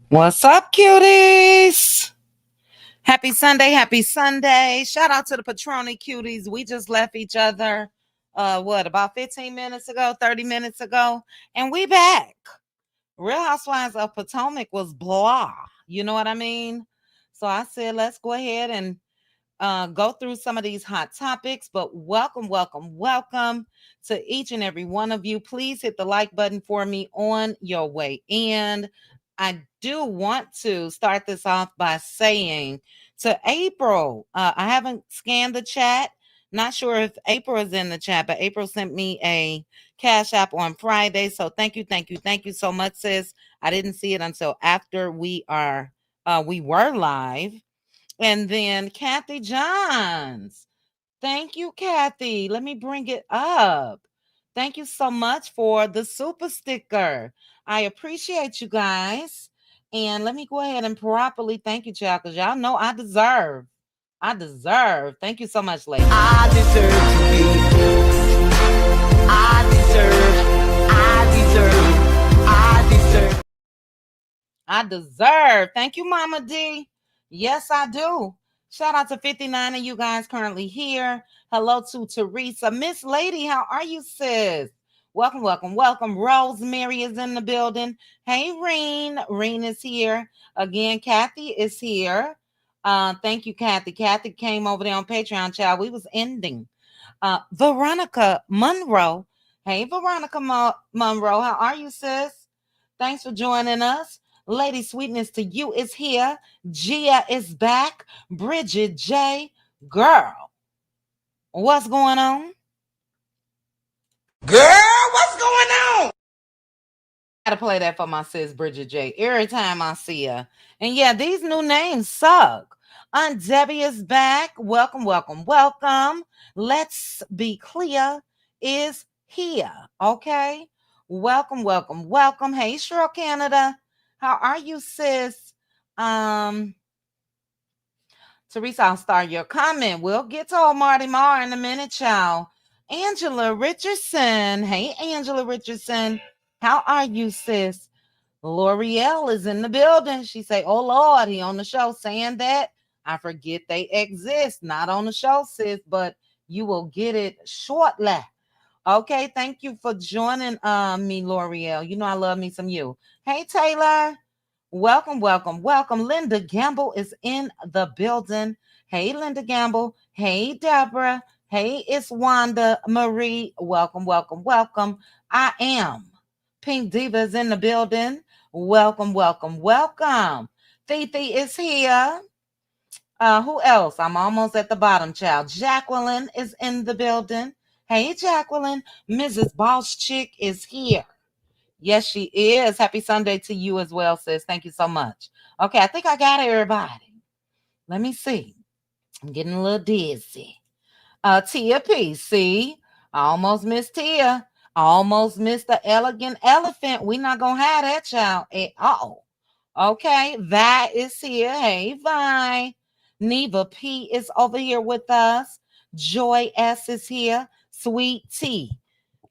What's up, cuties? Happy Sunday, happy Sunday. Shout out to the Patroni cuties. We just left each other, about 15 minutes ago, 30 minutes ago, and we back. Real Housewives of Potomac was blah. You know what I mean? So I said, let's go ahead and go through some of these hot topics. But welcome, welcome, welcome to each and every one of you. Please hit the like button for me on your way in. I do want to start this off by saying to April, I haven't scanned the chat. Not sure if April is in the chat, but April sent me a Cash App on Friday. So thank you, thank you, thank you so much, sis. I didn't see it until after we were live. And then Kathy Johns. Thank you, Kathy. Let me bring it up. Thank you so much for the super sticker. I appreciate you guys. And let me go ahead and properly thank you, child, because y'all know I deserve. I deserve. Thank you so much, ladies. I deserve to be. I deserve. I deserve. I deserve. Thank you, Mama D. Yes, I do. Shout out to 59 of you guys currently here. Hello to Teresa. Miss Lady, how are you, sis? Welcome, welcome, welcome. Rosemary is in the building. Hey, Reen. Reen is here. Again, Kathy is here. Thank you, Kathy. Kathy came over there on Patreon, child. We was ending. Veronica Monroe. Hey, Veronica Monroe. How are you, sis? Thanks for joining us. Lady Sweetness to you is here. Gia is back. Bridget J. Girl, what's going on? Girl, what's going on? Gotta play that for my sis Bridget J. Every time I see her. And yeah, these new names suck. Aunt Debbie is back. Welcome, welcome, welcome. Let's be clear is here. Okay. Welcome, welcome, welcome. Hey, Cheryl Canada. How are you, sis? Um, Teresa, I'll start your comment. We'll get to old Marty Marr in a minute, child. Angela Richardson. Hey, Angela Richardson. How are you, sis? L'Oreal is in the building. She say, oh, Lord, he on the show saying that. I forget they exist. Not on the show, sis, but you will get it shortly. Okay, thank you for joining me, L'Oreal. You know I love me some you. Hey, Taylor. Welcome, welcome, welcome. Linda Gamble is in the building. Hey, Linda Gamble. Hey, Deborah. Hey, it's Wanda Marie. Welcome, welcome, welcome. I am Pink Diva is in the building. Welcome, welcome, welcome. Fifi is here. Who else? I'm almost at the bottom, child. Jacqueline is in the building. Hey, Jacqueline. Mrs. Boss Chick is here. Yes, she is. Happy Sunday to you as well, sis. Thank you so much. Okay, I think I got everybody. Let me see. I'm getting a little dizzy. Tia P. See, I almost missed Tia. I almost missed the elegant elephant. We not gonna have that child at all. Okay, that is here. Hey, Vi. Neva P is over here with us. Joy S is here. Sweet T.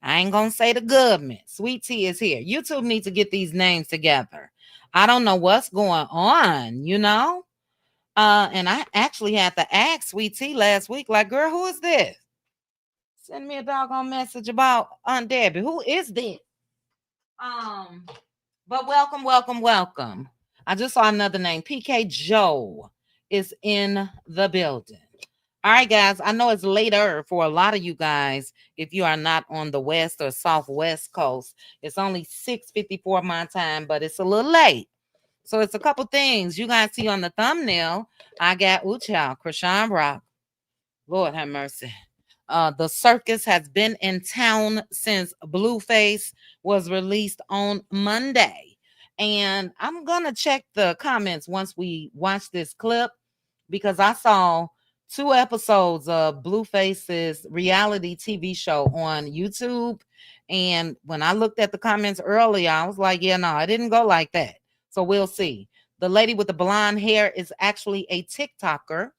I ain't gonna say the government. Sweet Tea is here. YouTube needs to get these names together. I don't know what's going on, you know? And I actually had to ask Sweet Tea last week, like, girl, who is this? Send me a doggone message about Aunt Debbie. Who is this? Um, but welcome, welcome, welcome. I just saw another name. PK Joe is in the building. All right, guys. I know it's later for a lot of you guys. If you are not on the west or southwest coast, it's only 6:54 my time, but it's a little late. So it's a couple things you guys see on the thumbnail. I got Uchow, Krishan Rock. Lord have mercy. The circus has been in town since Blueface was released on Monday. And I'm going to check the comments once we watch this clip because I saw 2 episodes of Blueface's reality TV show on YouTube. And when I looked at the comments earlier, I was like, yeah, no, it didn't go like that. So we'll see. The lady with the blonde hair is actually a TikToker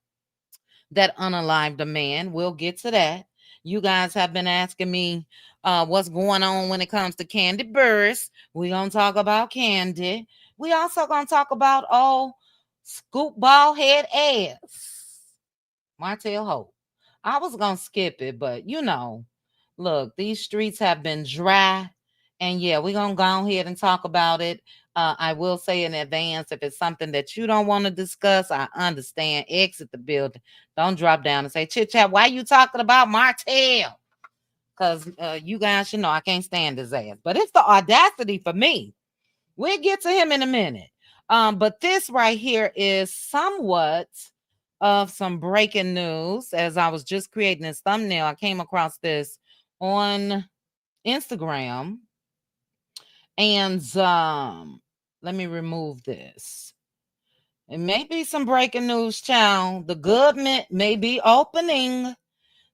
that unalived a man. We'll get to that. You guys have been asking me what's going on when it comes to Kandi Burruss. We're going to talk about Kandi. We also gonna talk about scoop ball head ass Martell Hope. I was gonna skip it, but look, these streets have been dry, and yeah, we're gonna go ahead and talk about it. I will say in advance, if it's something that you don't want to discuss, I understand. Exit the building. Don't drop down and say, Chit Chat, why you talking about Martell? Because you guys should know I can't stand his ass. But it's the audacity for me. We'll get to him in a minute. But this right here is somewhat of some breaking news. As I was just creating this thumbnail, I came across this on Instagram. And let me remove this. It may be some breaking news, child. The government may be opening.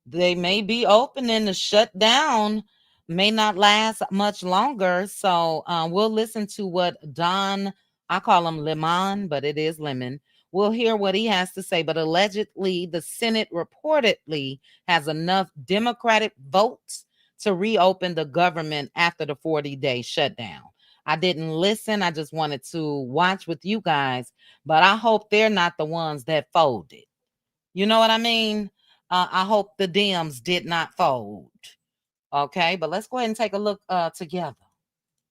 They may be opening. The shutdown may not last much longer. So we'll listen to what Don, I call him Lemon, but it is Lemon. We'll hear what he has to say. But allegedly, the Senate reportedly has enough Democratic votes to reopen the government after the 40-day shutdown. I didn't listen. I just wanted to watch with you guys, but I hope they're not the ones that folded. You know what I mean? I hope the Dems did not fold. Okay, but let's go ahead and take a look together.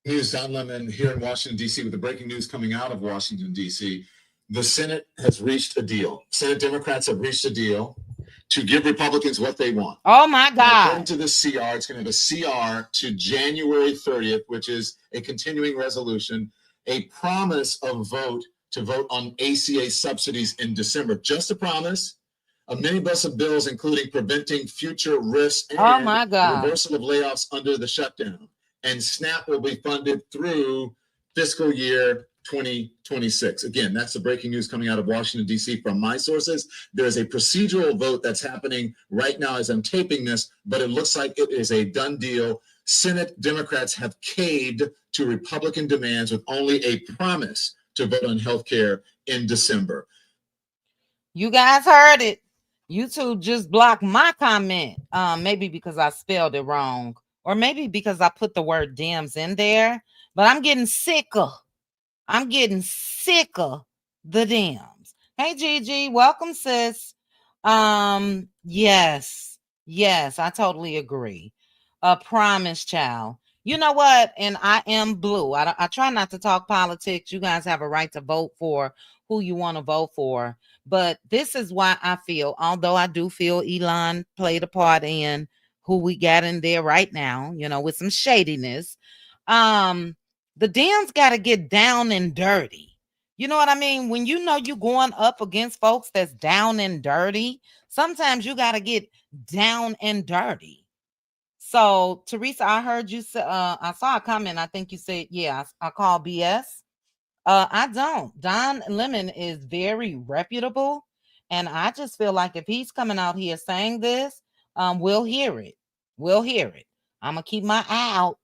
News, Don Lemon here in Washington, D.C. with the breaking news coming out of Washington, D.C. The Senate has reached a deal. Senate Democrats have reached a deal to give Republicans what they want. Oh, my God. Now, according to this CR, it's going to have a CR to January 30th, which is a continuing resolution, a promise of to vote on ACA subsidies in December. Just a promise. A minibus of bills, including preventing future risks and reversal of layoffs under the shutdown. And SNAP will be funded through fiscal year 2026. Again, that's the breaking news coming out of Washington, D.C. from my sources. There is a procedural vote that's happening right now as I'm taping this, but it looks like it is a done deal. Senate Democrats have caved to Republican demands with only a promise to vote on health care in December. You guys heard it. YouTube just blocked my comment. Maybe because I spelled it wrong, or maybe because I put the word Dems in there. But I'm getting sicker. I'm getting sicker the Dems. Hey, Gigi, welcome, sis. Yes, I totally agree. A promise, child. You know what? And I am blue. I try not to talk politics. You guys have a right to vote for who you want to vote for. But this is why I feel, although I do feel Elon played a part in who we got in there right now, with some shadiness. The Dems got to get down and dirty. You know what I mean? When you're going up against folks that's down and dirty, sometimes you got to get down and dirty. So, Teresa, I heard you say, I saw a comment. I think you said, yeah, I call BS. I don't. Don Lemon is very reputable. And I just feel like if he's coming out here saying this, we'll hear it. We'll hear it. I'm going to keep my eye out.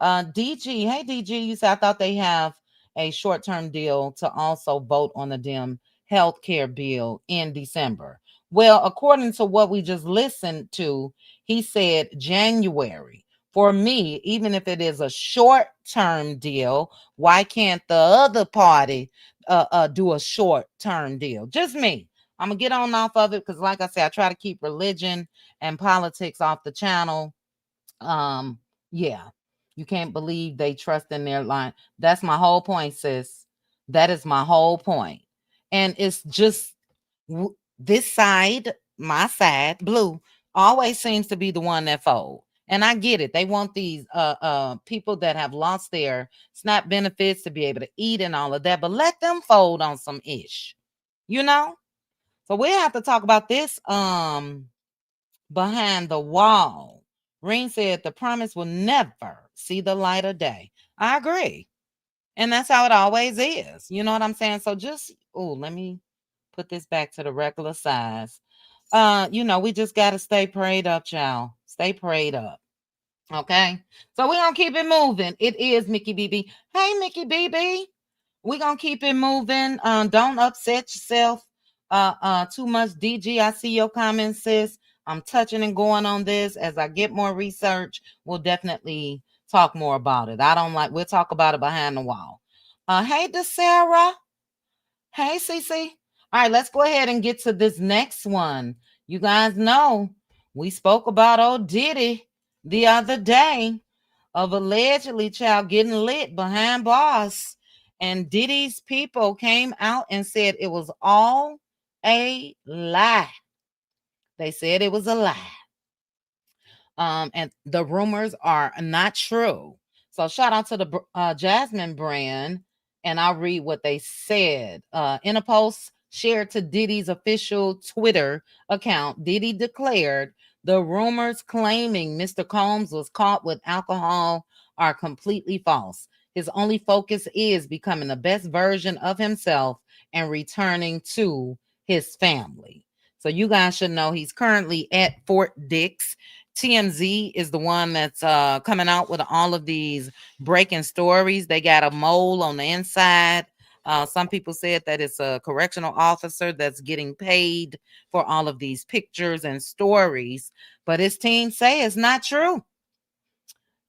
DG, hey, DG, you said I thought they have a short-term deal to also vote on the Dem health care bill in December. Well, according to what we just listened to, he said January. For me, even if it is a short-term deal, why can't the other party do a short-term deal? Just me. I'm going to get on off of it because, like I said, I try to keep religion and politics off the channel. Yeah. You can't believe they trust in their line. That's my whole point, sis. That is my whole point. And it's just this side, my side, blue, always seems to be the one that fold. And I get it. They want these people that have lost their SNAP benefits to be able to eat and all of that, but let them fold on some ish, So we have to talk about this behind the wall. Reen said the promise will never see the light of day. I agree. And that's how it always is. You know what I'm saying? So just, let me put this back to the regular size. We just got to stay prayed up, y'all. Stay prayed up. Okay. So we're going to keep it moving. It is Mickey BB. Hey, Mickey BB. We're going to keep it moving. Don't upset yourself too much. DG, I see your comments, sis. I'm touching and going on this. As I get more research, we'll definitely talk more about it. We'll talk about it behind the wall. Hey, DeSarah. Hey, Cece. All right, let's go ahead and get to this next one. You guys know we spoke about old Diddy the other day of allegedly child getting lit behind bars. And Diddy's people came out and said it was all a lie. They said it was a lie. And the rumors are not true. So shout out to the Jasmine brand, and I'll read what they said. In a post shared to Diddy's official Twitter account, Diddy declared the rumors claiming Mr. Combs was caught with alcohol are completely false. His only focus is becoming the best version of himself and returning to his family. So you guys should know he's currently at Fort Dix. TMZ is the one that's coming out with all of these breaking stories. They got a mole on the inside. Some people said that it's a correctional officer that's getting paid for all of these pictures and stories, but his team say it's not true.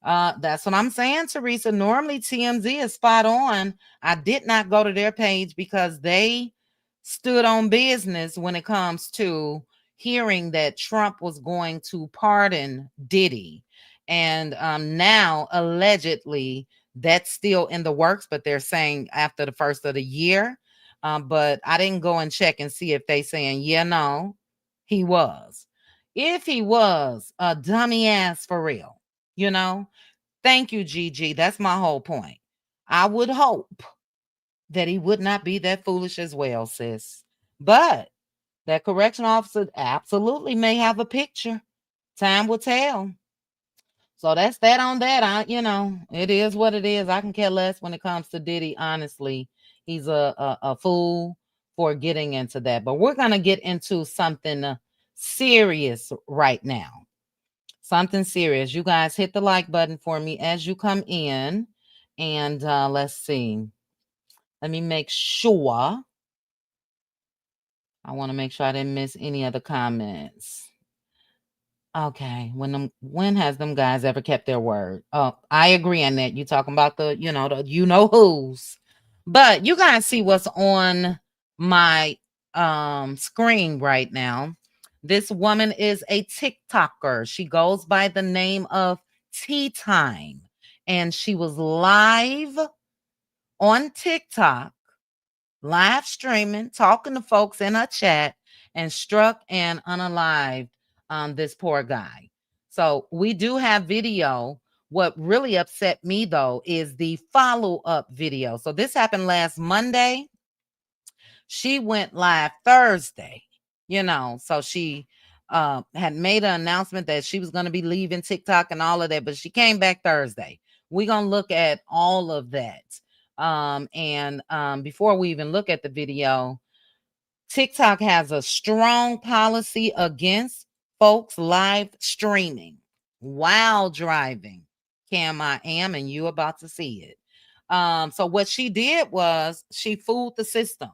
That's what I'm saying, Teresa. Normally TMZ is spot on. I did not go to their page because they stood on business when it comes to hearing that Trump was going to pardon Diddy. And now allegedly that's still in the works, but they're saying after the first of the year. But I didn't go and check and see if they saying, yeah, no, he was. If he was a dummy ass for real, you know, thank you, Gigi. That's my whole point. I would hope that he would not be that foolish as well, sis. But that correction officer absolutely may have a picture. Time will tell. So that's that on that. It is what it is. I can care less when it comes to Diddy. Honestly, he's a fool for getting into that. But we're gonna get into something serious right now. Something serious. You guys hit the like button for me as you come in, and let's see. Let me make sure. I want to make sure I didn't miss any other comments. Okay, when has them guys ever kept their word? Oh, I agree on that. You talking about the who's. But you guys see what's on my screen right now. This woman is a TikToker. She goes by the name of Tea Time, and she was live on TikTok, live streaming, talking to folks in her chat, and struck and unalived this poor guy. So we do have video. What really upset me though is the follow-up video. So this happened last Monday. She went live Thursday, so she had made an announcement that she was going to be leaving TikTok and all of that, but she came back Thursday. We're going to look at all of that. And before we even look at the video, TikTok has a strong policy against folks live streaming while driving. Cam, I am, and you about to see it. So what she did was she fooled the system.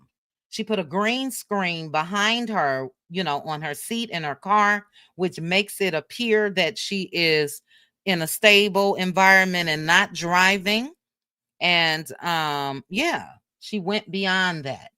She put a green screen behind her, on her seat in her car, which makes it appear that she is in a stable environment and not driving. And she went beyond that.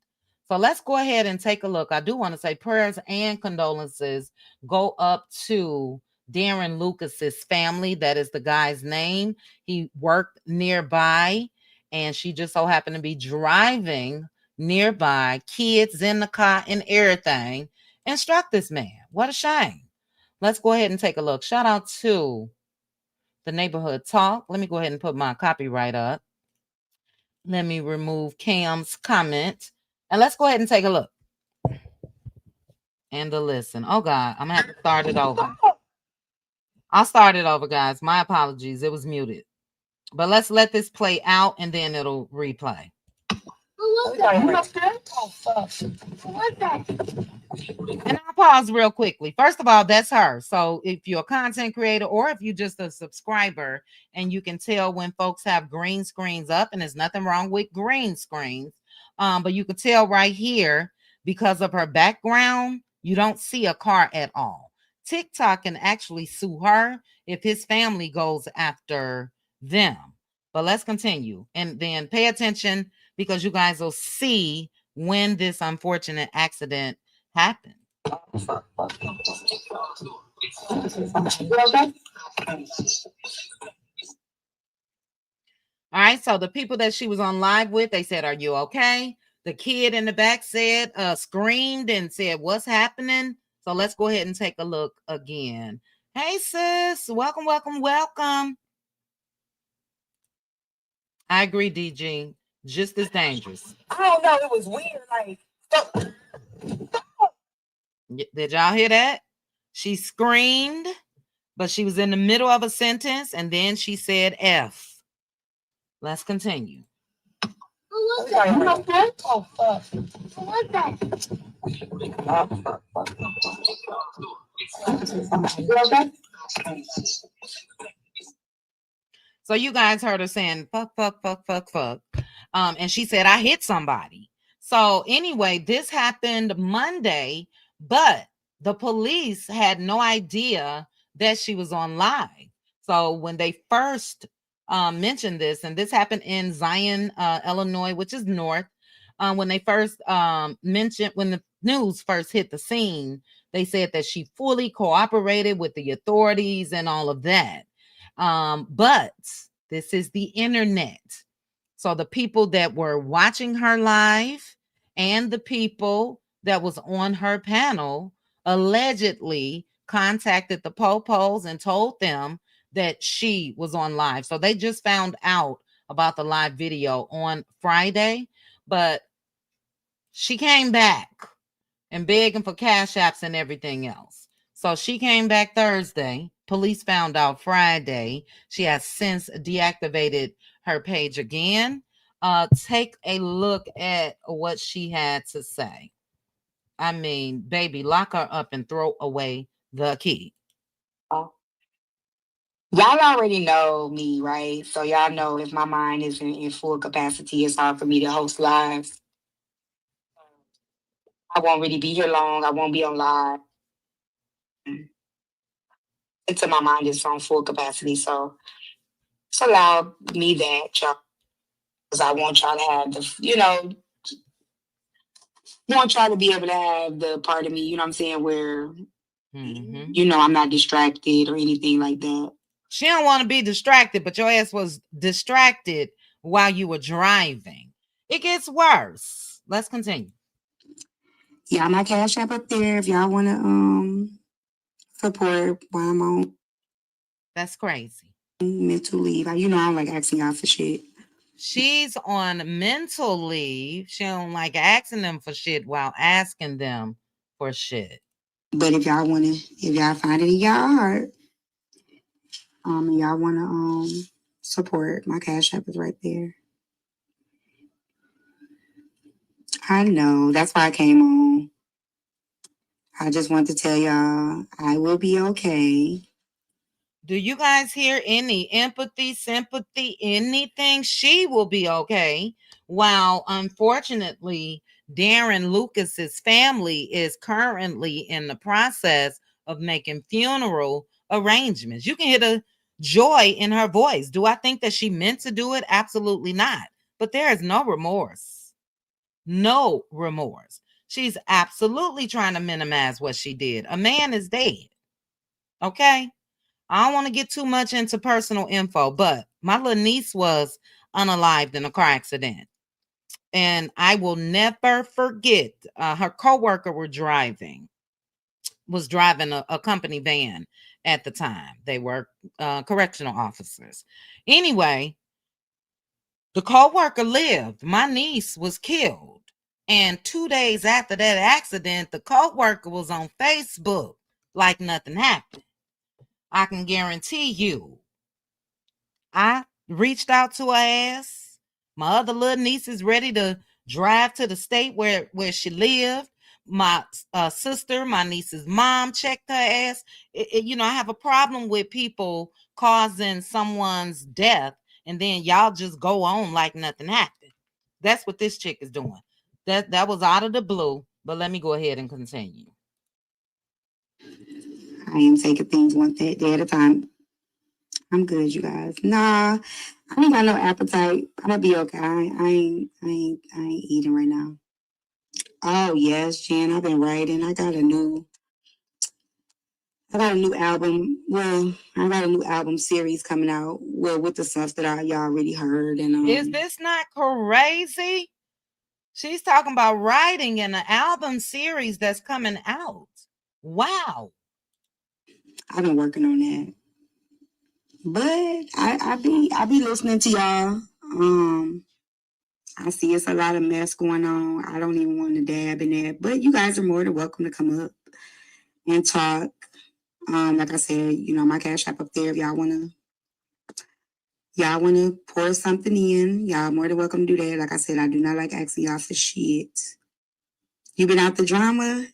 So let's go ahead and take a look. I do want to say prayers and condolences go up to Darren Lucas's family. That is the guy's name. He worked nearby, and she just so happened to be driving nearby, kids in the car and everything, and struck this man. What a shame. Let's go ahead and take a look. Shout out to the Neighborhood Talk. Let me go ahead and put my copyright up. Let me remove Cam's comment. And let's go ahead and take a look. And a listen. Oh, God. I'm going to have to start it over. I'll start it over, guys. My apologies. It was muted. But let's let this play out, and then it'll replay. And I'll pause real quickly. First of all, that's her. So if you're a content creator or if you're just a subscriber and you can tell when folks have green screens up, and there's nothing wrong with green screens, but you can tell right here because of her background, you don't see a car at all. TikTok can actually sue her if his family goes after them. But let's continue. And then pay attention because you guys will see when this unfortunate accident happened. All right, so the people that she was on live with, they said, "Are you okay?" The kid in the back said, screamed and said, "What's happening?" So let's go ahead and take a look again. Hey, sis, welcome, welcome, welcome. I agree, DG. Just as dangerous. I don't know. It was weird. Like, Did y'all hear that? She screamed, but she was in the middle of a sentence, and then she said F. Let's continue. oh, fuck. So you guys heard her saying fuck, fuck, fuck, fuck, fuck. And she said, I hit somebody. So anyway, this happened Monday, but the police had no idea that she was on live. So when they first mentioned this, and this happened in Zion, Illinois, which is north, when they first mentioned, when the news first hit the scene, they said that she fully cooperated with the authorities and all of that. But this is the internet. So the people that were watching her live and the people that was on her panel allegedly contacted the popos and told them that she was on live. So they just found out about the live video on Friday, but she came back and begging for cash apps and everything else. So she came back Thursday. Police found out Friday. She has since deactivated her page again. Take a look at what she had to say. I mean, baby, lock her up and throw away the key. Y'all already know me, right? So y'all know if my mind isn't in full capacity, it's hard for me to host lives. I won't really be here long. I won't be on live until my mind is on full capacity. So just allow me that, y'all, because I want y'all to have the, want y'all to be able to have the part of me, you know what I'm saying, where, I'm not distracted or anything like that. She don't want to be distracted, but your ass was distracted while you were driving. It gets worse. Let's continue. Yeah, my Cash App up there if y'all want to support while I'm on. That's crazy. Mental leave. I don't like asking y'all for shit. She's on mental leave. She don't like asking them for shit while asking them for shit. But if y'all find it in y'all heart, and y'all want to support, my Cash App is right there. I know. That's why I came on. I just want to tell y'all I will be okay. Do you guys hear any empathy, sympathy, anything? She will be okay. While unfortunately, Darren Lucas's family is currently in the process of making funeral arrangements. You can hear the joy in her voice. Do I think that she meant to do it? Absolutely not. But there is no remorse. No remorse. She's absolutely trying to minimize what she did. A man is dead. Okay? I don't want to get too much into personal info, but my little niece was unalived in a car accident. And I will never forget, her coworker was driving a company van at the time. They were correctional officers. Anyway, the coworker lived. My niece was killed. And 2 days after that accident, the coworker was on Facebook like nothing happened. I can guarantee you, I reached out to her ass. My other little niece is ready to drive to the state where she lived. My sister, my niece's mom, checked her ass. I have a problem with people causing someone's death and then y'all just go on like nothing happened. That's what this chick is doing. That was out of the blue, but let me go ahead and continue. I am taking things one day at a time. I'm good, you guys. Nah, I ain't got no appetite. I'm gonna be okay. I ain't eating right now. Oh yes, Jen, I've been writing. I got a new album. Well, I got a new album series coming out. Well, with the stuff that y'all already heard. And Is this not crazy? She's talking about writing in an album series that's coming out. Wow. I've been working on that. But I be listening to y'all. I see it's a lot of mess going on. I don't even want to dab in that. But you guys are more than welcome to come up and talk. Like I said, my cash app up there. If y'all wanna pour something in, y'all more than welcome to do that. Like I said, I do not like asking y'all for shit. You been out the drama?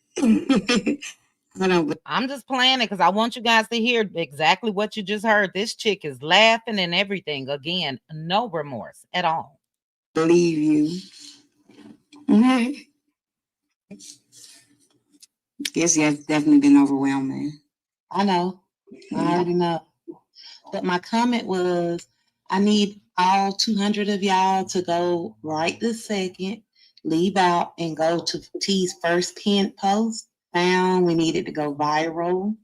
I don't. I'm just playing it because I want you guys to hear exactly what you just heard. This chick is laughing and everything. Again, no remorse at all. Believe you. Yes, definitely been overwhelming. I know. I already know. But my comment was, I need all 200 of y'all to go right this second, leave out and go to T's first pinned post. We needed to go viral.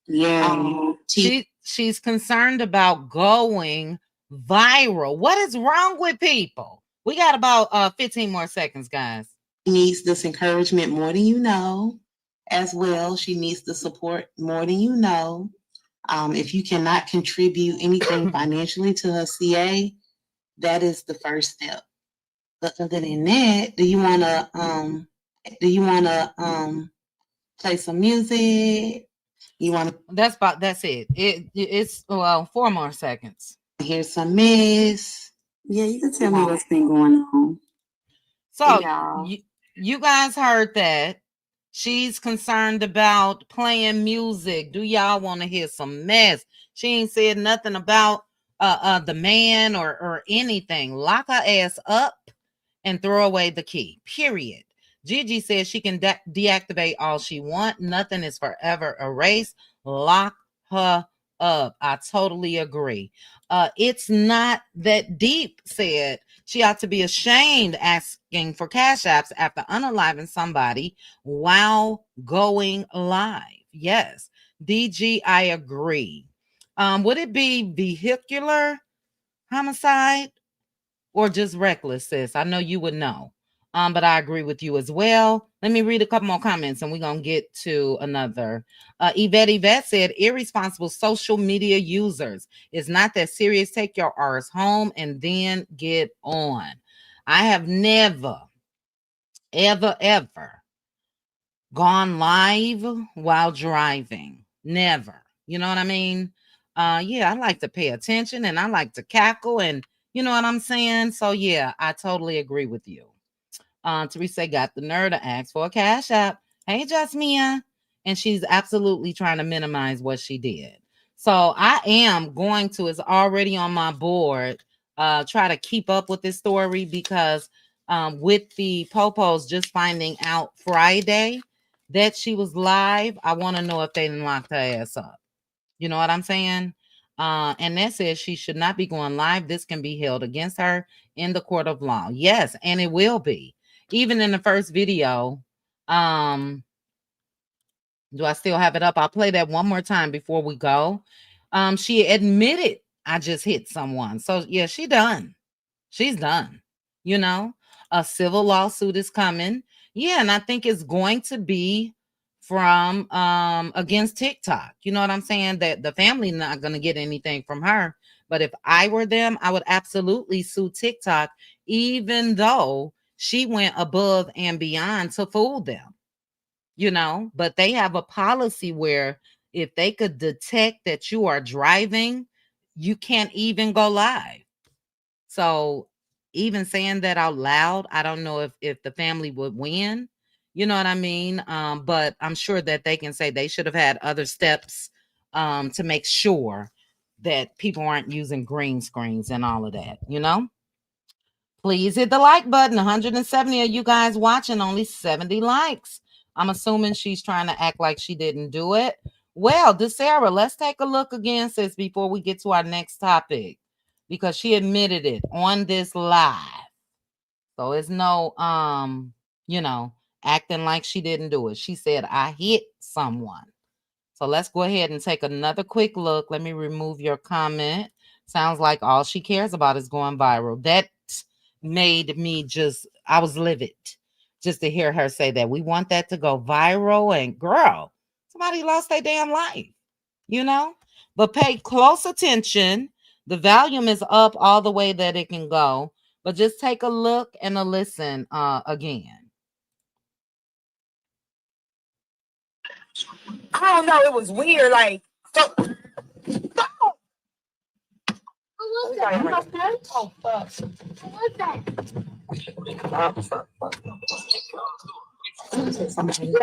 Yeah. She's concerned about going viral. What is wrong with people? We got about 15 more seconds, guys. She needs this encouragement more than you know. As well, she needs the support more than you know. If you cannot contribute anything financially to her CA, that is the first step. But other than that, do you wanna play some music? You wanna That's it. It's 4 more seconds. hear some Miss? Yeah, you can tell me what's been going on. So you guys heard that. She's concerned about playing music. Do y'all want to hear some mess? She ain't said nothing about the man or anything. Lock her ass up and throw away the key. Period. Gigi says she can deactivate all she want. Nothing is forever erased. Lock her up. I totally agree. It's not that deep, said she ought to be ashamed asking for cash apps after unaliving somebody while going live. Yes, DG, I agree. Would it be vehicular homicide or just reckless, sis? I know you would know. But I agree with you as well. Let me read a couple more comments and we're going to get to another. Yvette said, irresponsible social media users. It's not that serious. Take your R's home and then get on. I have never, ever gone live while driving. Never. You know what I mean? Yeah, I like to pay attention and I like to cackle and you know what I'm saying? So yeah, I totally agree with you. Teresa got the nerve to ask for a cash app. Hey, Jasmia. And she's absolutely trying to minimize what she did. So I am going to, it's already on my board, try to keep up with this story because with the Popos just finding out Friday that she was live, I want to know if they didn't lock her ass up. You know what I'm saying? And that says she should not be going live. This can be held against her in the court of law. Yes, and it will be. Even in the first video, do I still have it up? I'll play that one more time before we go. She admitted I just hit someone. So yeah, she done. She's done. You know, a civil lawsuit is coming. Yeah, and I think it's going to be from against TikTok. You know what I'm saying? That the family not going to get anything from her. But if I were them, I would absolutely sue TikTok, even though she went above and beyond to fool them. You know, but they have a policy where if they could detect that you are driving, you can't even go live. So even saying that out loud, I don't know if the family would win. You know what I mean? But I'm sure that they can say they should have had other steps to make sure that people aren't using green screens and all of that, you know? Please hit the like button. 170 of you guys watching, only 70 likes. I'm assuming she's trying to act like she didn't do it. Well, DeSarah, let's take a look again, sis, before we get to our next topic, because she admitted it on this live. So it's no acting like she didn't do it. She said, I hit someone. So let's go ahead and take another quick look. Let me remove your comment. Sounds like all she cares about is going viral. That made me I was livid just to hear her say that. We want that to go viral. And girl, somebody lost their damn life, But pay close attention. The volume is up all the way that it can go. But just take a look and a listen again. I don't know. It was weird. Like, so. Oh, fuck. What's that?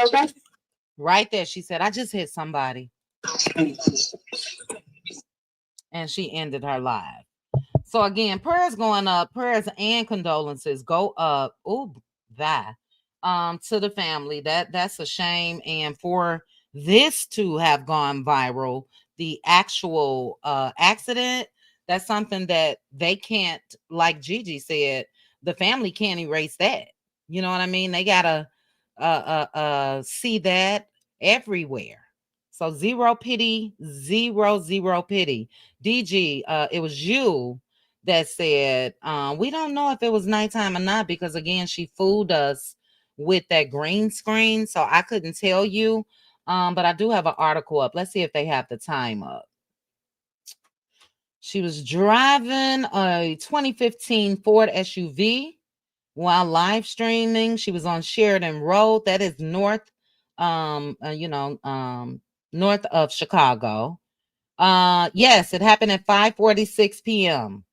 Okay. Right there, she said, I just hit somebody. And she ended her live. So again, prayers going up, prayers and condolences go up. To the family. That's a shame. And for this to have gone viral, the actual accident, that's something that they can't, like Gigi said, the family can't erase that. You know what I mean? They gotta see that everywhere. So zero pity, zero pity. DG, it was you that said, we don't know if it was nighttime or not, because again, she fooled us with that green screen. So I couldn't tell you. But I do have an article up. Let's see if they have the time up. She was driving a 2015 Ford SUV while live streaming. She was on Sheridan Road. That is north, north of Chicago. Yes, it happened at 5:46 p.m.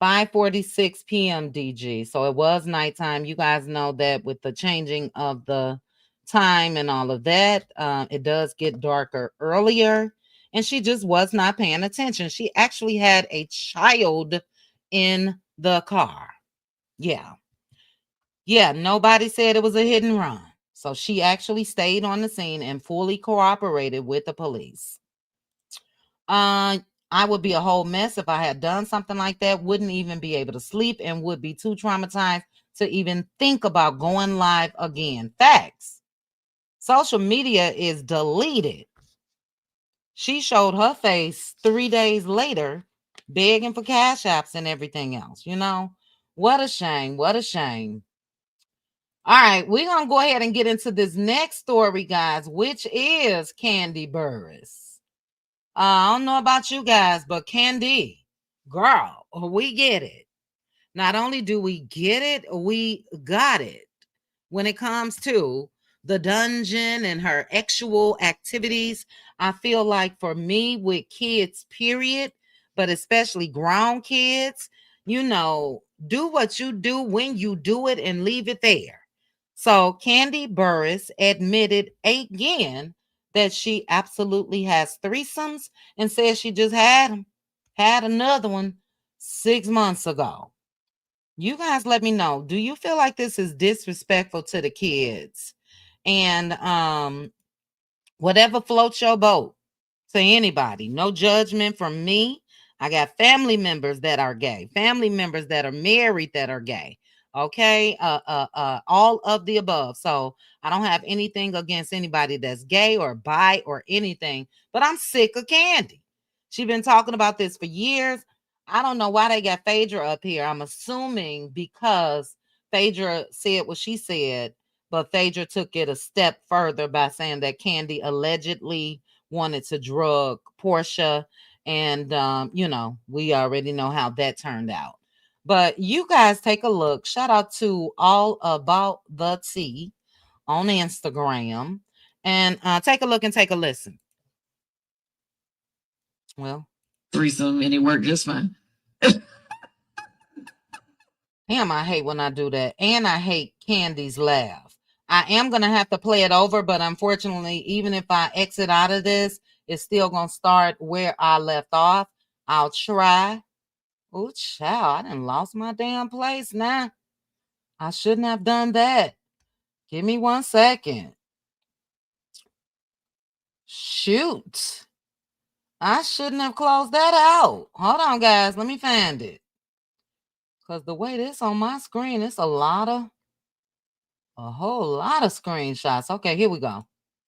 5:46 p.m. DG. So it was nighttime. You guys know that with the changing of the time and all of that, it does get darker earlier. And she just was not paying attention. She actually had a child in the car. Yeah. Yeah, nobody said it was a hit and run. So she actually stayed on the scene and fully cooperated with the police. I would be a whole mess if I had done something like that. Wouldn't even be able to sleep and would be too traumatized to even think about going live again. Facts. Social media is deleted. She showed her face 3 days later, begging for cash apps and everything else. What a shame. What a shame. All right, we're going to go ahead and get into this next story, guys, which is Kandi Burruss. I don't know about you guys, but Kandi, girl, we get it. Not only do we get it, we got it. When it comes to the dungeon and her actual activities, I feel like for me with kids, period, but especially grown kids, do what you do when you do it and leave it there. So Kandi Burruss admitted again that she absolutely has threesomes and says she just had another one 6 months ago. You guys let me know. Do you feel like this is disrespectful to the kids? And whatever floats your boat, to anybody. No judgment from me. I got family members that are gay, family members that are married that are gay. Okay. All of the above. So I don't have anything against anybody that's gay or bi or anything, but I'm sick of Kandi. She's been talking about this for years. I don't know why they got Phaedra up here. I'm assuming because Phaedra said what she said, but Phaedra took it a step further by saying that Kandi allegedly wanted to drug Portia. And, we already know how that turned out. But you guys take a look. Shout out to All About the Tea on Instagram. And take a look and take a listen. Well, threesome and it worked just fine. Damn, I hate when I do that. And I hate Kandi's laugh. I am going to have to play it over, but unfortunately, even if I exit out of this, it's still going to start where I left off. I'll try. Oh, child, I done lost my damn place now. I shouldn't have done that. Give me 1 second. Shoot. I shouldn't have closed that out. Hold on, guys. Let me find it. Because the way this on my screen, it's a whole lot of screenshots. Okay, here we go.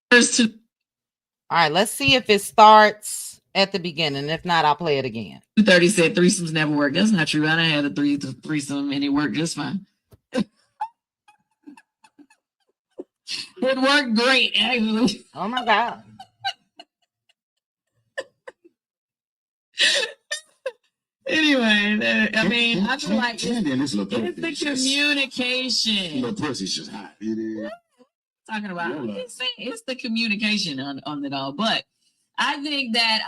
First two. All right, let's see if it starts at the beginning. If not, I'll play it again. 230 said threesomes never work. That's not true. I done had a threesome and it worked just fine. It worked great, actually. Oh my God. Anyway, I mean, I feel like it's the communication. Little pussy's just hot. It is. Talking about it's the communication on it all. But I think that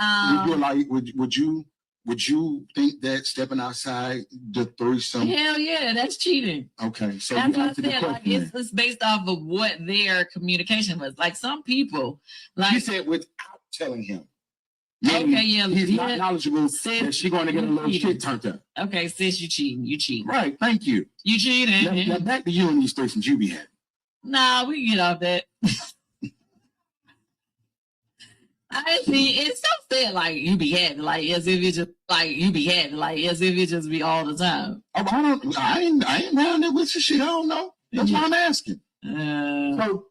would you think that stepping outside the threesome? Hell yeah, that's cheating. Okay, so that's what I said. Like it's based off of what their communication was. Like some people, like you said, without telling him. Okay, yeah, he's not knowledgeable. That she's going to get a little shit turned up. Okay, sis, you cheating. You cheating. Right, thank you. You cheating. Now back to you and these threesomes you be having. Nah, we can get off that. I see. It's so sad, like you be having, like as if it just like you be having, like as if it just be all the time. Oh, I ain't around there with your shit. I don't know. That's why I'm asking. So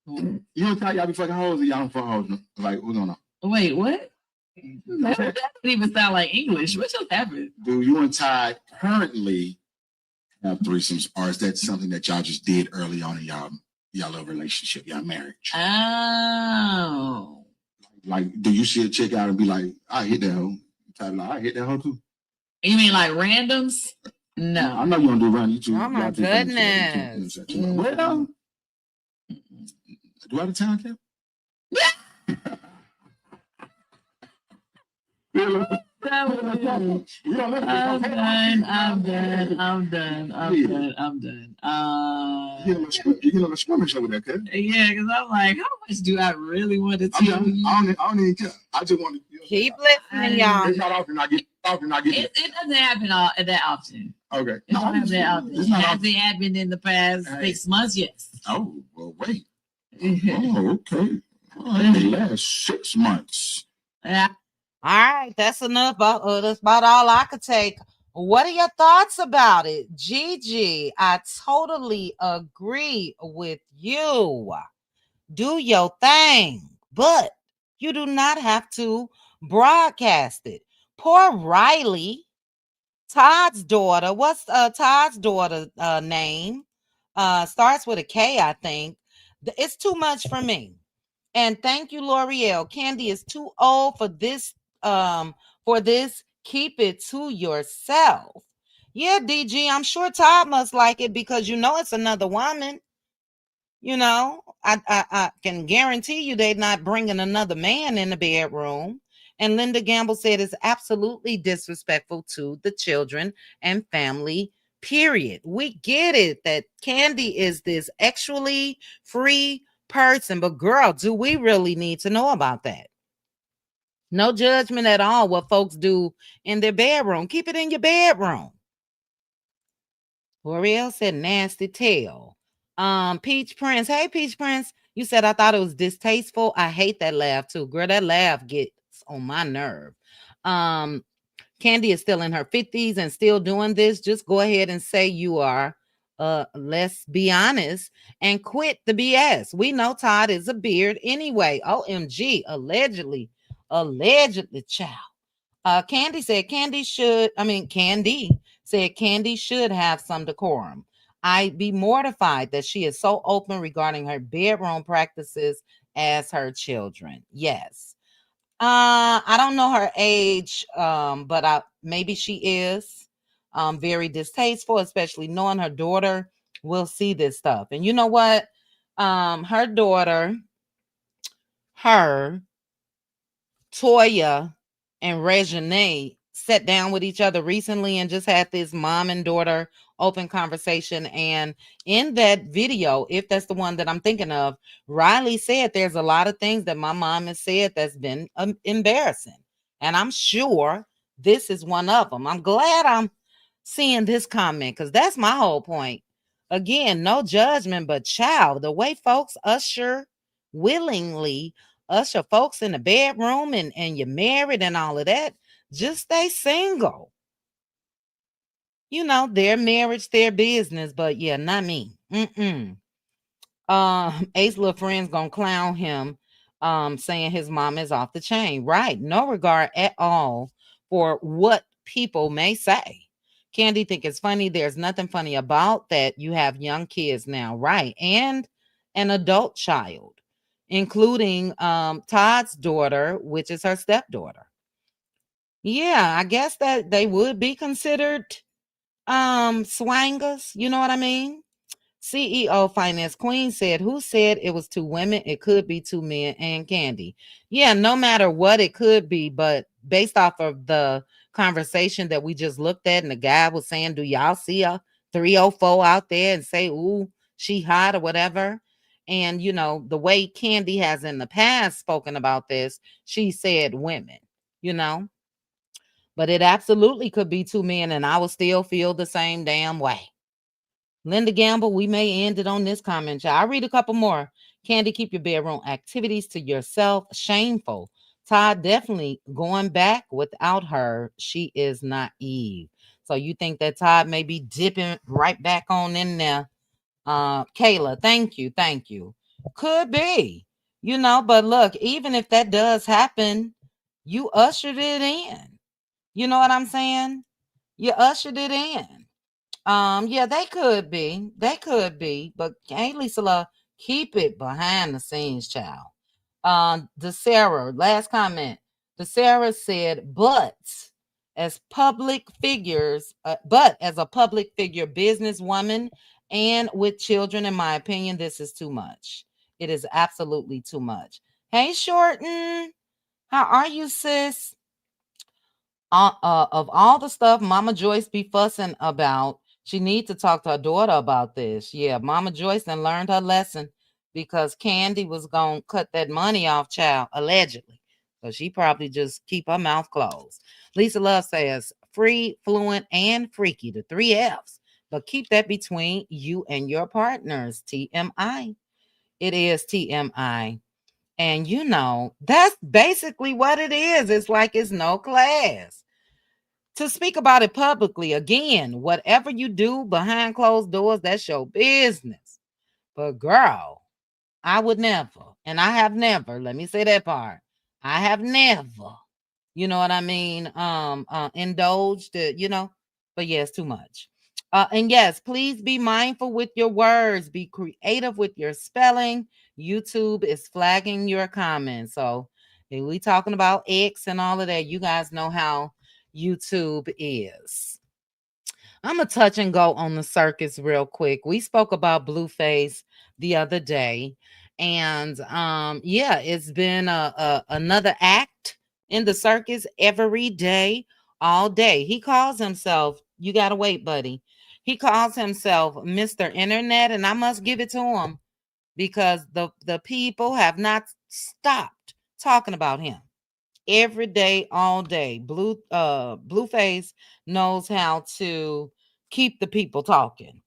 you don't tell y'all be fucking hoes or y'all don't fuck hoes? Like what's going on? Wait, what? That doesn't even sound like English. What just happened? Do you and Ty currently have threesomes, or is that something that y'all just did early on in y'all little relationship, y'all marriage? Oh. Like, do you see a chick out and be like, I hit that hoe? Ty be like, I hit that hoe too. You mean like randoms? No. I know you don't do random. You two. Oh my goodness. Well, do I have a time cap? I'm done. You get a scrimmage over there, kid. Yeah, because I'm like, how much do I really want to tell you? I don't even care. I just want to keep listening, y'all. It's not often I get. It doesn't happen that often. Okay. It don't happen that often. Has it happened in the past 6 months? Yes. Oh, well, wait. Oh, okay. The last 6 months. Yeah. All right, that's enough. That's about all I could take. What are your thoughts about it? Gigi, I totally agree with you. Do your thing, but you do not have to broadcast it. Poor Riley, Todd's daughter. What's Todd's daughter name? Starts with a K, I think. It's too much for me. And thank you, L'Oreal. Kandi is too old for this. Keep it to yourself. Yeah, DG, I'm sure Todd must like it because it's another woman. I can guarantee you they're not bringing another man in the bedroom. And Linda Gamble said it's absolutely disrespectful to the children and family, period. We get it that Kandi is this actually free person, but girl, do we really need to know about that? No judgment at all what folks do in their bedroom. Keep it in your bedroom. L'Oreal said nasty tail. Peach Prince. Hey, Peach Prince. You said I thought it was distasteful. I hate that laugh too. Girl, that laugh gets on my nerve. Kandi is still in her 50s and still doing this. Just go ahead and say you are. Let's be honest and quit the BS. We know Todd is a beard anyway. OMG, allegedly, child. Kandi said Kandi should have some decorum. I'd be mortified that she is so open regarding her bedroom practices as her children. Yes. I don't know her age, but maybe she is very distasteful, especially knowing her daughter will see this stuff. And you know what? Her daughter, Toya, and Regine sat down with each other recently and just had this mom and daughter open conversation. And in that video, if that's the one that I'm thinking of, Riley said there's a lot of things that my mom has said that's been embarrassing. And I'm sure this is one of them. I'm glad I'm seeing this comment because that's my whole point. Again, no judgment, but child, the way folks willingly usher folks in the bedroom and you're married and all of that. Just stay single. Their marriage, their business, but yeah, not me. Ace little friend's gonna clown him, saying his mom is off the chain. Right. No regard at all for what people may say. Kandi think it's funny. There's nothing funny about that. You have young kids now, right? And an adult child, including Todd's daughter, which is her stepdaughter. Yeah, I guess that they would be considered swangers. You know what I mean? CEO Finance Queen said, who said it was 2 women? It could be 2 men and Kandi. Yeah, no matter what it could be, but based off of the conversation that we just looked at, and the guy was saying, do y'all see a 304 out there and say, ooh, she hot or whatever? And, the way Kandi has in the past spoken about this, she said women, but it absolutely could be 2 men, and I would still feel the same damn way. Linda Gamble, we may end it on this comment. I'll read a couple more. Kandi, keep your bedroom activities to yourself. Shameful. Todd, definitely going back without her. She is naive. So you think that Todd may be dipping right back on in there? Kayla, thank you. Thank you. Could be, but look, even if that does happen, you ushered it in. You know what I'm saying? You ushered it in. Yeah, they could be. They could be. But hey, Lisa Love, keep it behind the scenes, child. DeSarah, last comment. DeSarah said, but as public figures, but as a public figure, businesswoman, and with children, in my opinion, this is too much. It is absolutely too much. Hey, Shorten, how are you, sis? Of all the stuff Mama Joyce be fussing about, she need to talk to her daughter about this. Yeah, Mama Joyce then learned her lesson because Kandi was gonna cut that money off, child, allegedly. So she probably just keep her mouth closed. Lisa Love says, free, fluent, and freaky, the 3 Fs. But keep that between you and your partners. TMI. It is TMI. And that's basically what it is. It's like it's no class to speak about it publicly. Again, whatever you do behind closed doors, that's your business. But girl, I would never, and I have never, let me say that part. I have never, you know what I mean, indulged, but yes, too much. And yes, please be mindful with your words. Be creative with your spelling. YouTube is flagging your comments. So if we talking about X and all of that, you guys know how YouTube is. I'm going to touch and go on the circus real quick. We spoke about Blueface the other day. And yeah, it's been another act in the circus every day, all day. He calls himself, you got to wait, buddy. He calls himself Mr. Internet, and I must give it to him because the people have not stopped talking about him. Every day, all day. Blueface knows how to keep the people talking.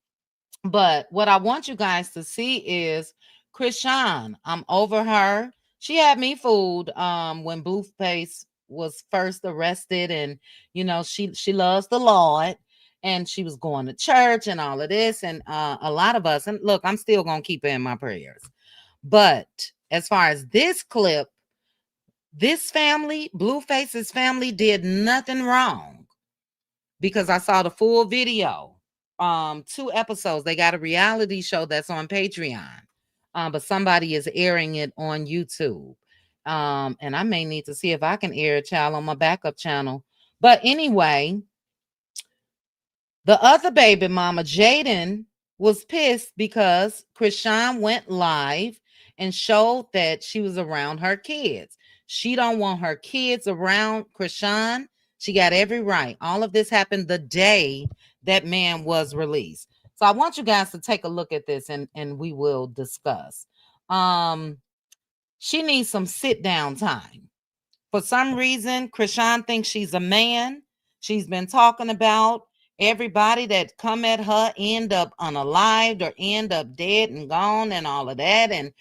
But what I want you guys to see is Krishan. I'm over her. She had me fooled when Blueface was first arrested, and she loves the Lord, and she was going to church and all of this, and a lot of us, and look, I'm still gonna keep her in my prayers. But as far as this clip, this family, Blueface's family, did nothing wrong because I saw the full video. 2 episodes. They got a reality show that's on Patreon. But somebody is airing it on YouTube. And I may need to see if I can air a child on my backup channel. But anyway, the other baby mama, Jaden, was pissed because Krishan went live and showed that she was around her kids. She don't want her kids around Krishan. She got every right. All of this happened the day that man was released. So I want you guys to take a look at this and we will discuss. She needs some sit down time. For some reason, Krishan thinks she's a man. She's been talking about Everybody that come at her end up unalived or end up dead and gone and all of that. And,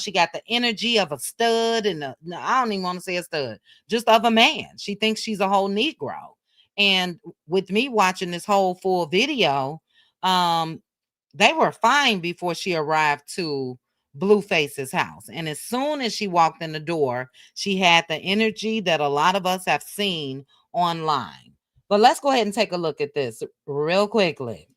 she got the energy of a stud and no, I don't even want to say a stud, just of a man. She thinks she's a whole Negro. And with me watching this whole full video, they were fine before she arrived to Blueface's house. And as soon as she walked in the door, she had the energy that a lot of us have seen online. But let's go ahead and take a look at this real quickly.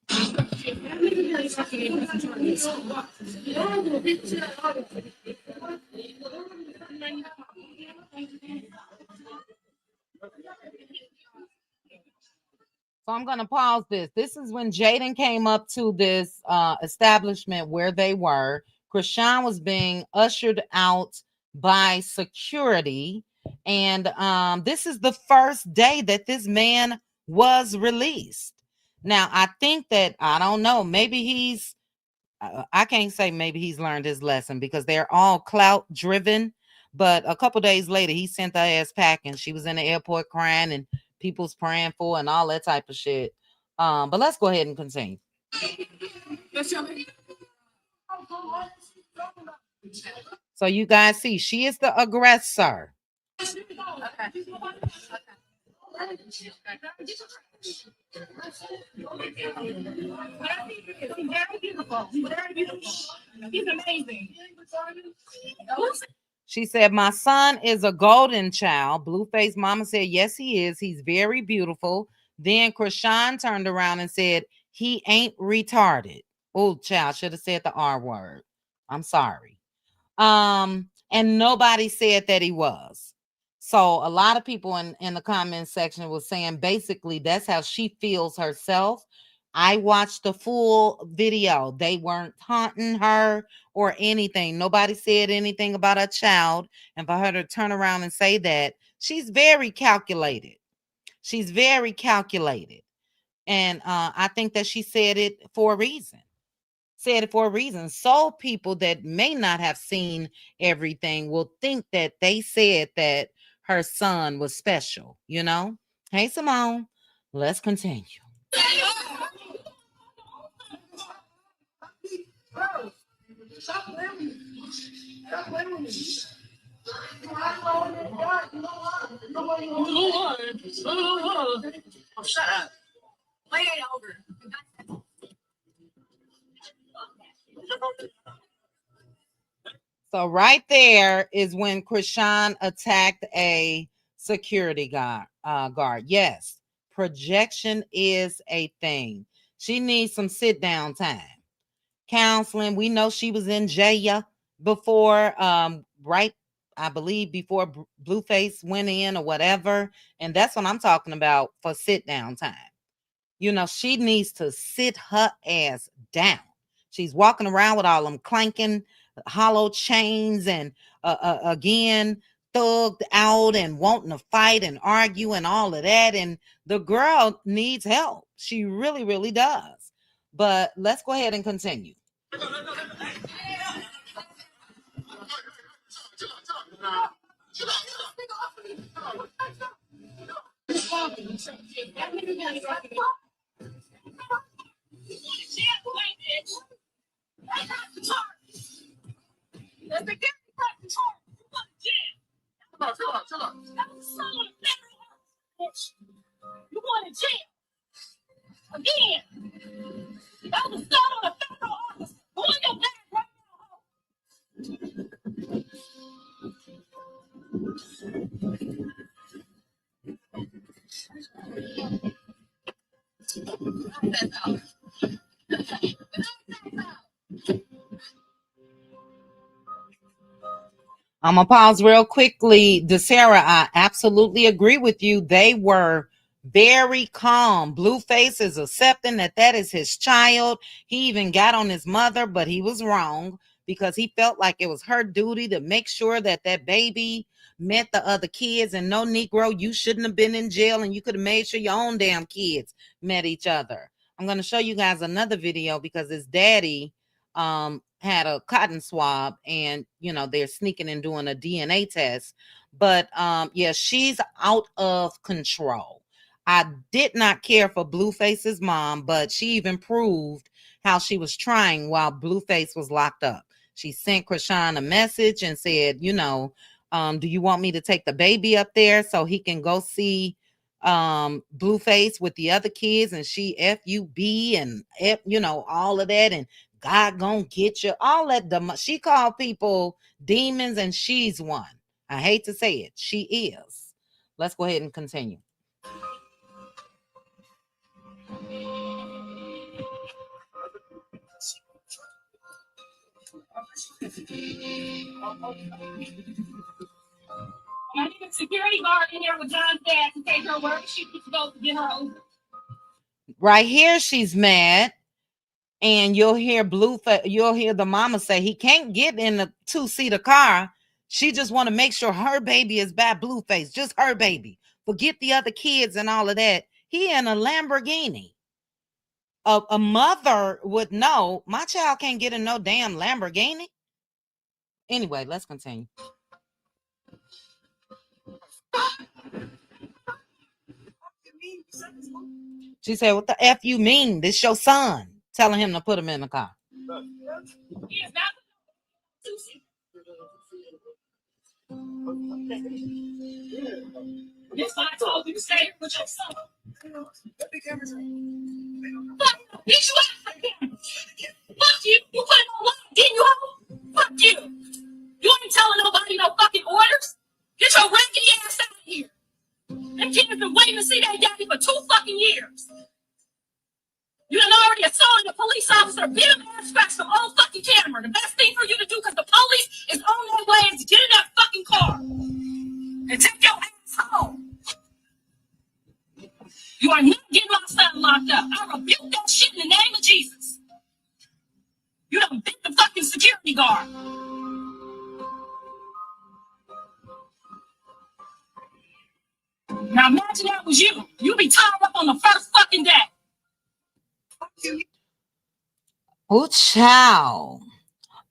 So I'm going to pause this. This is when Jaden came up to this establishment where they were. Chrisean was being ushered out by security. And this is the first day that this man was released. Now, I think that, I don't know, maybe he's, I can't say maybe he's learned his lesson because they're all clout driven. But a couple days later, he sent her ass packing. She was in the airport crying and people's praying for and all that type of shit. But let's go ahead and continue. So you guys see, she is the aggressor. He's amazing. She said, my son is a golden child. Blueface mama said, yes, he is. He's very beautiful. Then Chrisean turned around and said, he ain't retarded. Oh, child, should have said the R word. I'm sorry. And nobody said that he was. So a lot of people in the comment section was saying basically that's how she feels herself. I watched the full video. They weren't taunting her or anything. Nobody said anything about a child. And for her to turn around and say that, she's very calculated. She's very calculated. And I think that she said it for a reason. So people that may not have seen everything will think that they said that her son was special, Hey, Simone, let's continue. Shut up. Lay it over. So right there is when Chrisean attacked a security guard. Yes, projection is a thing. She needs some sit down time. Counseling. We know she was in jail before, right? I believe before Blueface went in or whatever. And that's what I'm talking about for sit down time. She needs to sit her ass down. She's walking around with all them clanking hollow chains and again thugged out and wanting to fight and argue and all of that. And the girl needs help. She really, really does. But let's go ahead and continue. You going to jail again? That was done on a federal office. Go on your back right I'm going to pause real quickly. DeSara, I absolutely agree with you. They were very calm. Blueface is accepting that is his child. He even got on his mother, but he was wrong because he felt like it was her duty to make sure that baby met the other kids. And no, Negro, you shouldn't have been in jail, and you could have made sure your own damn kids met each other. I'm going to show you guys another video because his daddy had a cotton swab, and they're sneaking and doing a DNA test. But yeah, she's out of control. I did not care for Blueface's mom, but she even proved how she was trying while Blueface was locked up. She sent Krishan a message and said, do you want me to take the baby up there so he can go see Blueface with the other kids? And she FUB and all of that, and God gonna get you, all that. She called people demons, and she's one. I hate to say it, she is. Let's go ahead and continue. I need a security guard in there with John's dad to take her wherever she needs to go to get her Uber. Right here, she's mad, and you'll hear the mama say he can't get in the 2-seater car. She just want to make sure her baby is by Blueface, just her baby. Forget the other kids and all of that. He in a Lamborghini. A mother would know my child can't get in no damn Lamborghini. Anyway, let's continue. She said, what the F you mean? This your son. Telling him to put him in the car. He is not This I told you to stay here with your son. Fuck you. Get you out of here. Fuck you. You put him on lock, didn't you? Fuck you. You ain't telling nobody no fucking orders. Get your raggedy ass out of here. Them kids been waiting to see that daddy for 2 fucking years. You done already assaulted a police officer, bit him ass scratched the whole fucking camera. The best thing for you to do, because the police is on their way, is to get in that fucking car and take your ass home. You are not getting my son locked up. I rebuke that shit in the name of Jesus. You done bit the fucking security guard. Now imagine that was you. You'd be tied up on the first fucking day. Oh, child.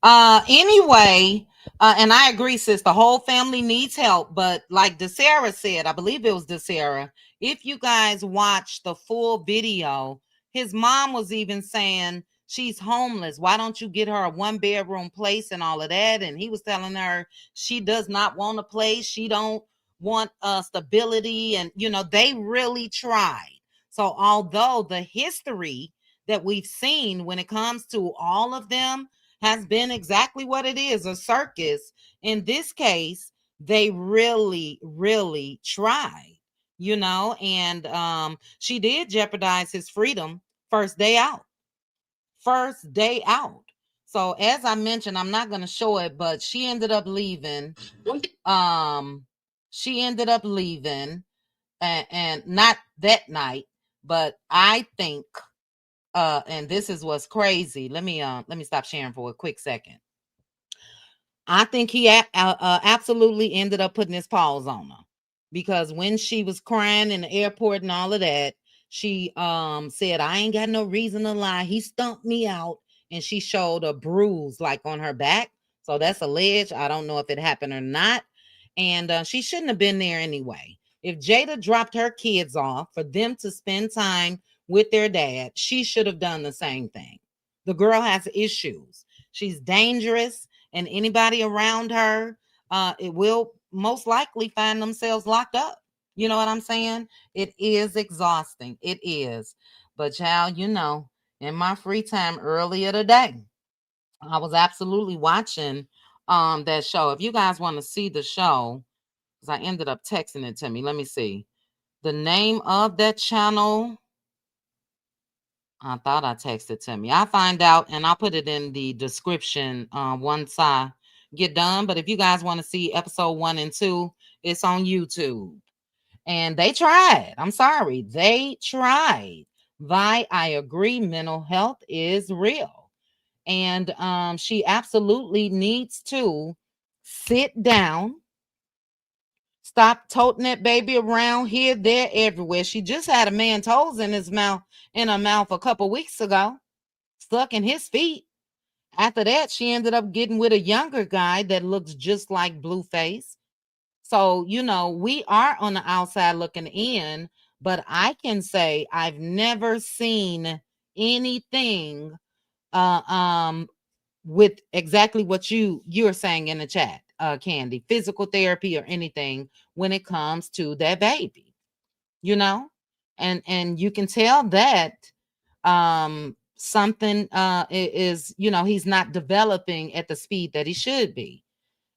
Anyway, and I agree, sis, the whole family needs help. But like DeSara said, I believe it was DeSara, if you guys watch the full video, his mom was even saying she's homeless. Why don't you get her a 1-bedroom place and all of that? And he was telling her she does not want a place. She don't want stability. And, they really tried. So although the history that we've seen when it comes to all of them has been exactly what it is, a circus, in this case, they really, really tried, and she did jeopardize his freedom first day out. So as I mentioned, I'm not going to show it, but she ended up leaving. And not that night, but I think and this is what's crazy. Let me stop sharing for a quick second. I think he absolutely ended up putting his paws on her, because when she was crying in the airport and all of that, she said, I ain't got no reason to lie. He stumped me out, and she showed a bruise like on her back. So that's alleged. I don't know if it happened or not. And she shouldn't have been there anyway. If Jada dropped her kids off for them to spend time with their dad, she should have done the same thing. The girl has issues. She's dangerous, and anybody around her, it will most likely find themselves locked up. You know what I'm saying? It is exhausting. It is. But child, in my free time earlier today, I was absolutely watching that show. If you guys want to see the show, because I ended up texting it to me. Let me see. The name of that channel, I thought I texted to me. I'll find out, and I'll put it in the description once I get done. But if you guys want to see episode 1 and 2, it's on YouTube. And they tried. I'm sorry. They tried. Vi, I agree. Mental health is real. And she absolutely needs to sit down. Stop toting that baby around here, there, everywhere. She just had a man toes in her mouth a couple weeks ago, stuck in his feet. After that, she ended up getting with a younger guy that looks just like Blueface. So, we are on the outside looking in, But I can say I've never seen anything with exactly what you're saying in the chat, Kandi, physical therapy or anything when it comes to that baby, you know? And you can tell that something is, he's not developing at the speed that he should be.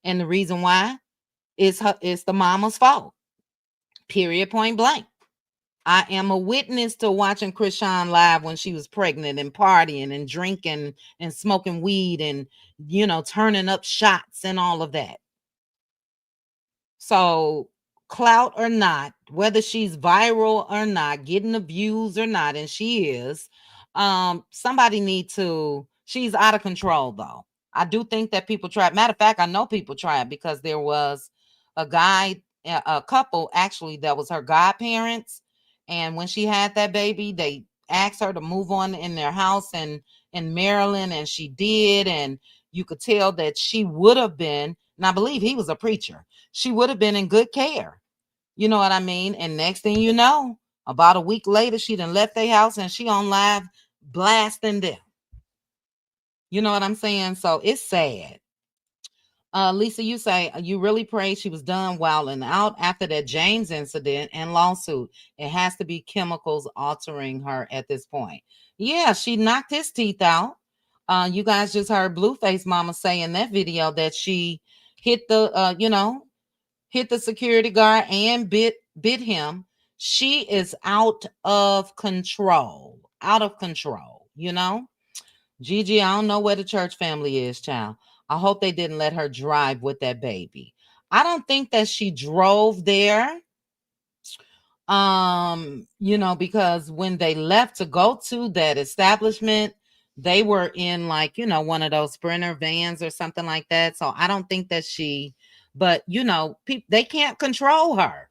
And the reason why is the mama's fault. Period, point blank. I am a witness to watching Krishan live when she was pregnant and partying and drinking and smoking weed and, turning up shots and all of that. So, clout or not, whether she's viral or not, getting the views or not, and she is, somebody need to, she's out of control though. I do think that people try. Matter of fact, I know people tried because there was a couple actually that was her godparents. And when she had that baby, they asked her to move on in their house in Maryland, and she did. And you could tell that she would have been, and I believe he was a preacher, she would have been in good care. You know what I mean? And next thing you know, about a week later, she done left their house and she on live blasting them. You know what I'm saying? So it's sad. Lisa, you say you really pray she was done wilding out after that James incident and lawsuit. It has to be chemicals altering her at this point. Yeah, she knocked his teeth out. You guys just heard Blueface Mama say in that video that she hit hit the security guard and bit him. She is out of control. Out of control, Gigi, I don't know where the church family is, child. I hope they didn't let her drive with that baby. I don't think that she drove there. Because when they left to go to that establishment, they were in one of those Sprinter vans or something like that. So I don't think that but they can't control her.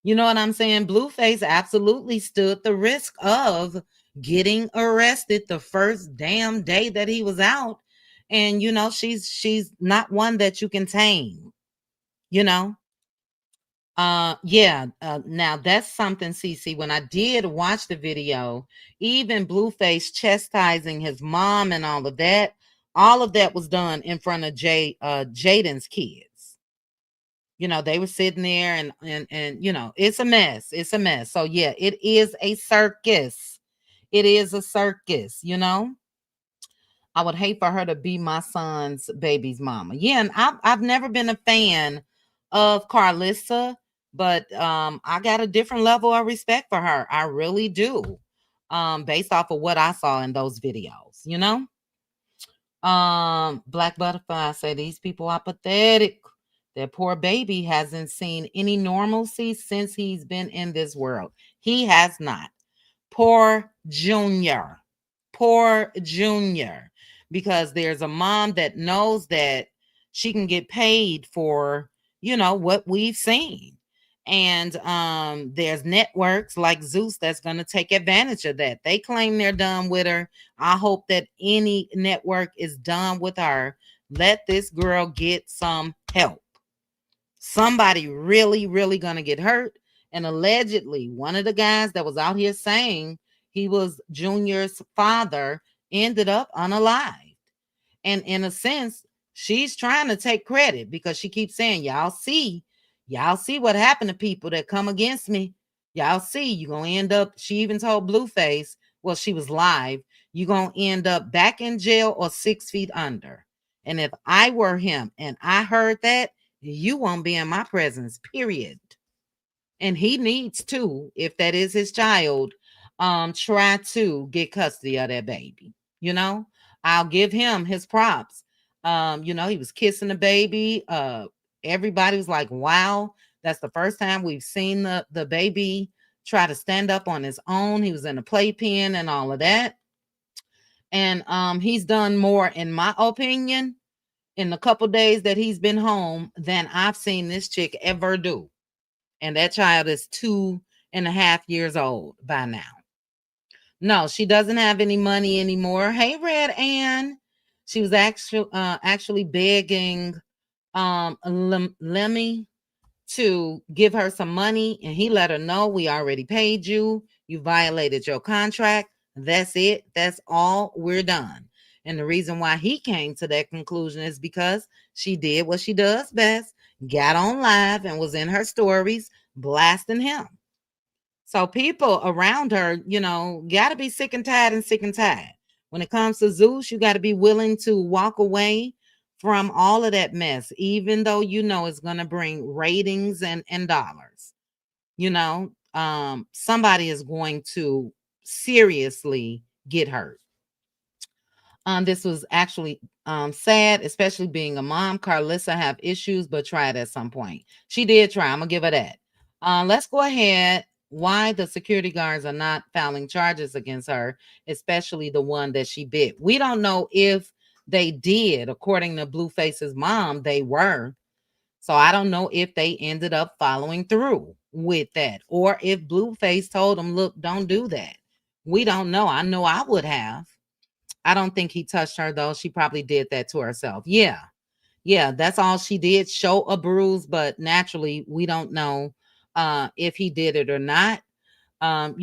You know what I'm saying? Blueface absolutely stood the risk of getting arrested the first damn day that he was out. And she's not one that you can tame, you know? Now that's something, CC. When I did watch the video, even Blueface chastising his mom and all of that was done in front of Jaden's kids. They were sitting there and it's a mess. It's a mess. So yeah, it is a circus. It is a circus, I would hate for her to be my son's baby's mama. Yeah, and I've never been a fan of Carlissa, but I got a different level of respect for her. I really do. Based off of what I saw in those videos, Black Butterfly say these people are pathetic. That poor baby hasn't seen any normalcy since he's been in this world. He has not. Poor Junior. Poor Junior. Because there's a mom that knows that she can get paid for, what we've seen. And there's networks like Zeus that's going to take advantage of that. They claim they're done with her. I hope that any network is done with her. Let this girl get some help. Somebody really, really going to get hurt. And allegedly, one of the guys that was out here saying he was Junior's father ended up unalived. And in a sense, she's trying to take credit because she keeps saying, y'all see what happened to people that come against me. Y'all see, you're going to end up, she even told Blueface, well, she was live, you're going to end up back in jail or 6 feet under. And if I were him and I heard that, you won't be in my presence, period. And he needs to, if that is his child, try to get custody of that baby. I'll give him his props. He was kissing the baby. Everybody was like, wow, that's the first time we've seen the baby try to stand up on his own. He was in a playpen and all of that. And he's done more, in my opinion, in the couple days that he's been home than I've seen this chick ever do. And that child is 2.5 years old by now. No, she doesn't have any money anymore. Hey, Red Ann. She was actually begging Lemmy to give her some money, and he let her know, we already paid you. You violated your contract. That's it. That's all. We're done. And the reason why he came to that conclusion is because she did what she does best, got on live and was in her stories blasting him. So people around her, got to be sick and tired. When it comes to Zeus, you got to be willing to walk away from all of that mess, even though it's going to bring ratings and dollars. Somebody is going to seriously get hurt. This was actually sad, especially being a mom. Carlissa have issues, but tried at some point. She did try. I'm gonna give her that. Let's go ahead. Why the security guards are not filing charges against her, especially the one that she bit. We don't know if they did. According to Blueface's mom, they were. So I don't know if they ended up following through with that, or if Blueface told them, look, don't do that. We don't know. I know I would have. I don't think he touched her, though. She probably did that to herself. Yeah, that's all she did, show a bruise, but naturally, we don't know if he did it or not. And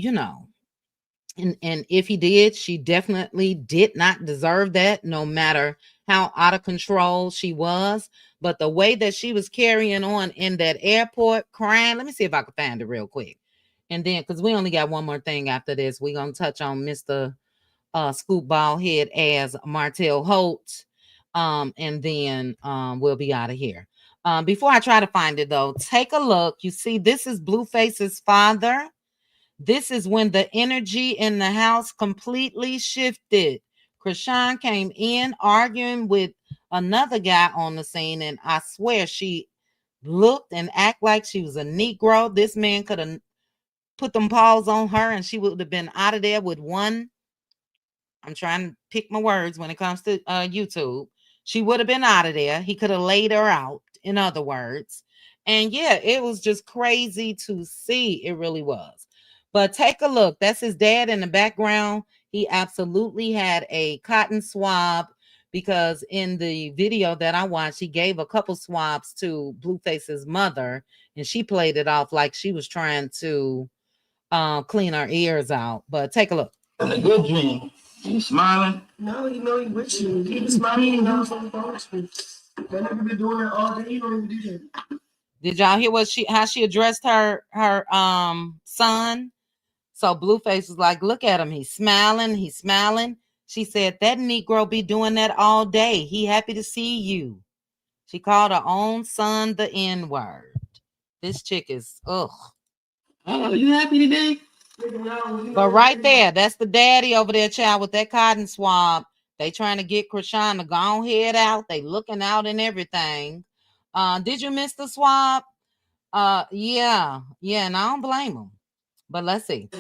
if he did, she definitely did not deserve that, no matter how out of control she was. But the way that she was carrying on in that airport, crying, let me see if I can find it real quick. And then, because we only got one more thing after this, we're going to touch on Mr. Scoop ball head as Martell Holt. And then we'll be out of here. Before I try to find it, though, take a look. You see, this is Blueface's father. This is when the energy in the house completely shifted. Krishan came in arguing with another guy on the scene, and I swear she looked and acted like she was a Negro. This man could have put them paws on her, and she would have been out of there with one. I'm trying to pick my words when it comes to YouTube. She would have been out of there. He could have laid her out, in other words. And yeah, it was just crazy to see. It really was. But take a look. That's his dad in the background. He absolutely had a cotton swab, because in the video that I watched, he gave a couple swabs to Blueface's mother, and she played it off like she was trying to clean her ears out. But take a look. A good dream. You smiling? No, you know you with you. Keep smiling. You know on the phone with me. They never been doing that all day. You don't even do that. Did y'all hear how she addressed her son? So Blueface was like, look at him. He's smiling. She said, that Negro be doing that all day. He happy to see you. She called her own son the N-word. This chick is, ugh. Oh, you happy today? But right there, that's the daddy over there, child, with that cotton swab. They trying to get Krishan to go head out. They looking out and everything. Did you miss the swab? Yeah, and I don't blame them. But let's see.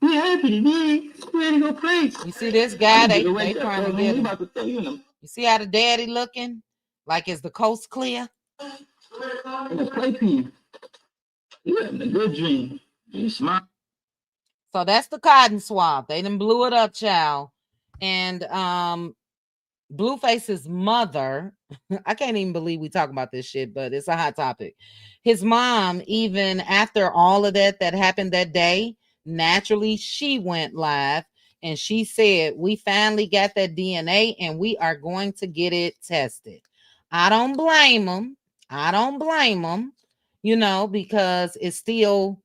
We happy today. Ready to go play. You see this guy? They trying to get him. You see how the daddy looking? Like, is the coast clear? In the playpen. You having a good dream. You smile. So that's the cotton swab. They done blew it up, child. And Blueface's mother, I can't even believe we talk about this shit, but it's a hot topic. His mom, even after all of that happened that day, naturally she went live and she said, we finally got that DNA and we are going to get it tested. I don't blame them. Because it's still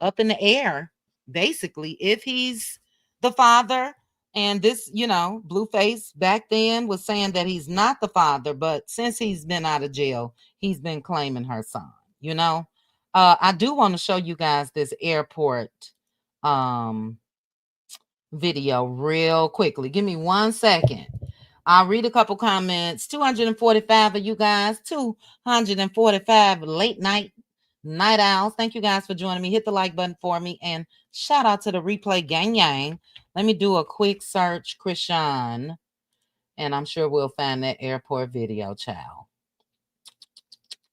up in the air, basically, if he's the father. And this, Blueface back then was saying that he's not the father, but since he's been out of jail, he's been claiming her son, I do want to show you guys this airport video real quickly. Give me 1 second. I'll read a couple comments. 245 of you guys, 245 late night owls. Thank you guys for joining me. Hit the like button for me, and shout out to the replay gang. Let me do a quick search, Krishan, and I'm sure we'll find that airport video, child.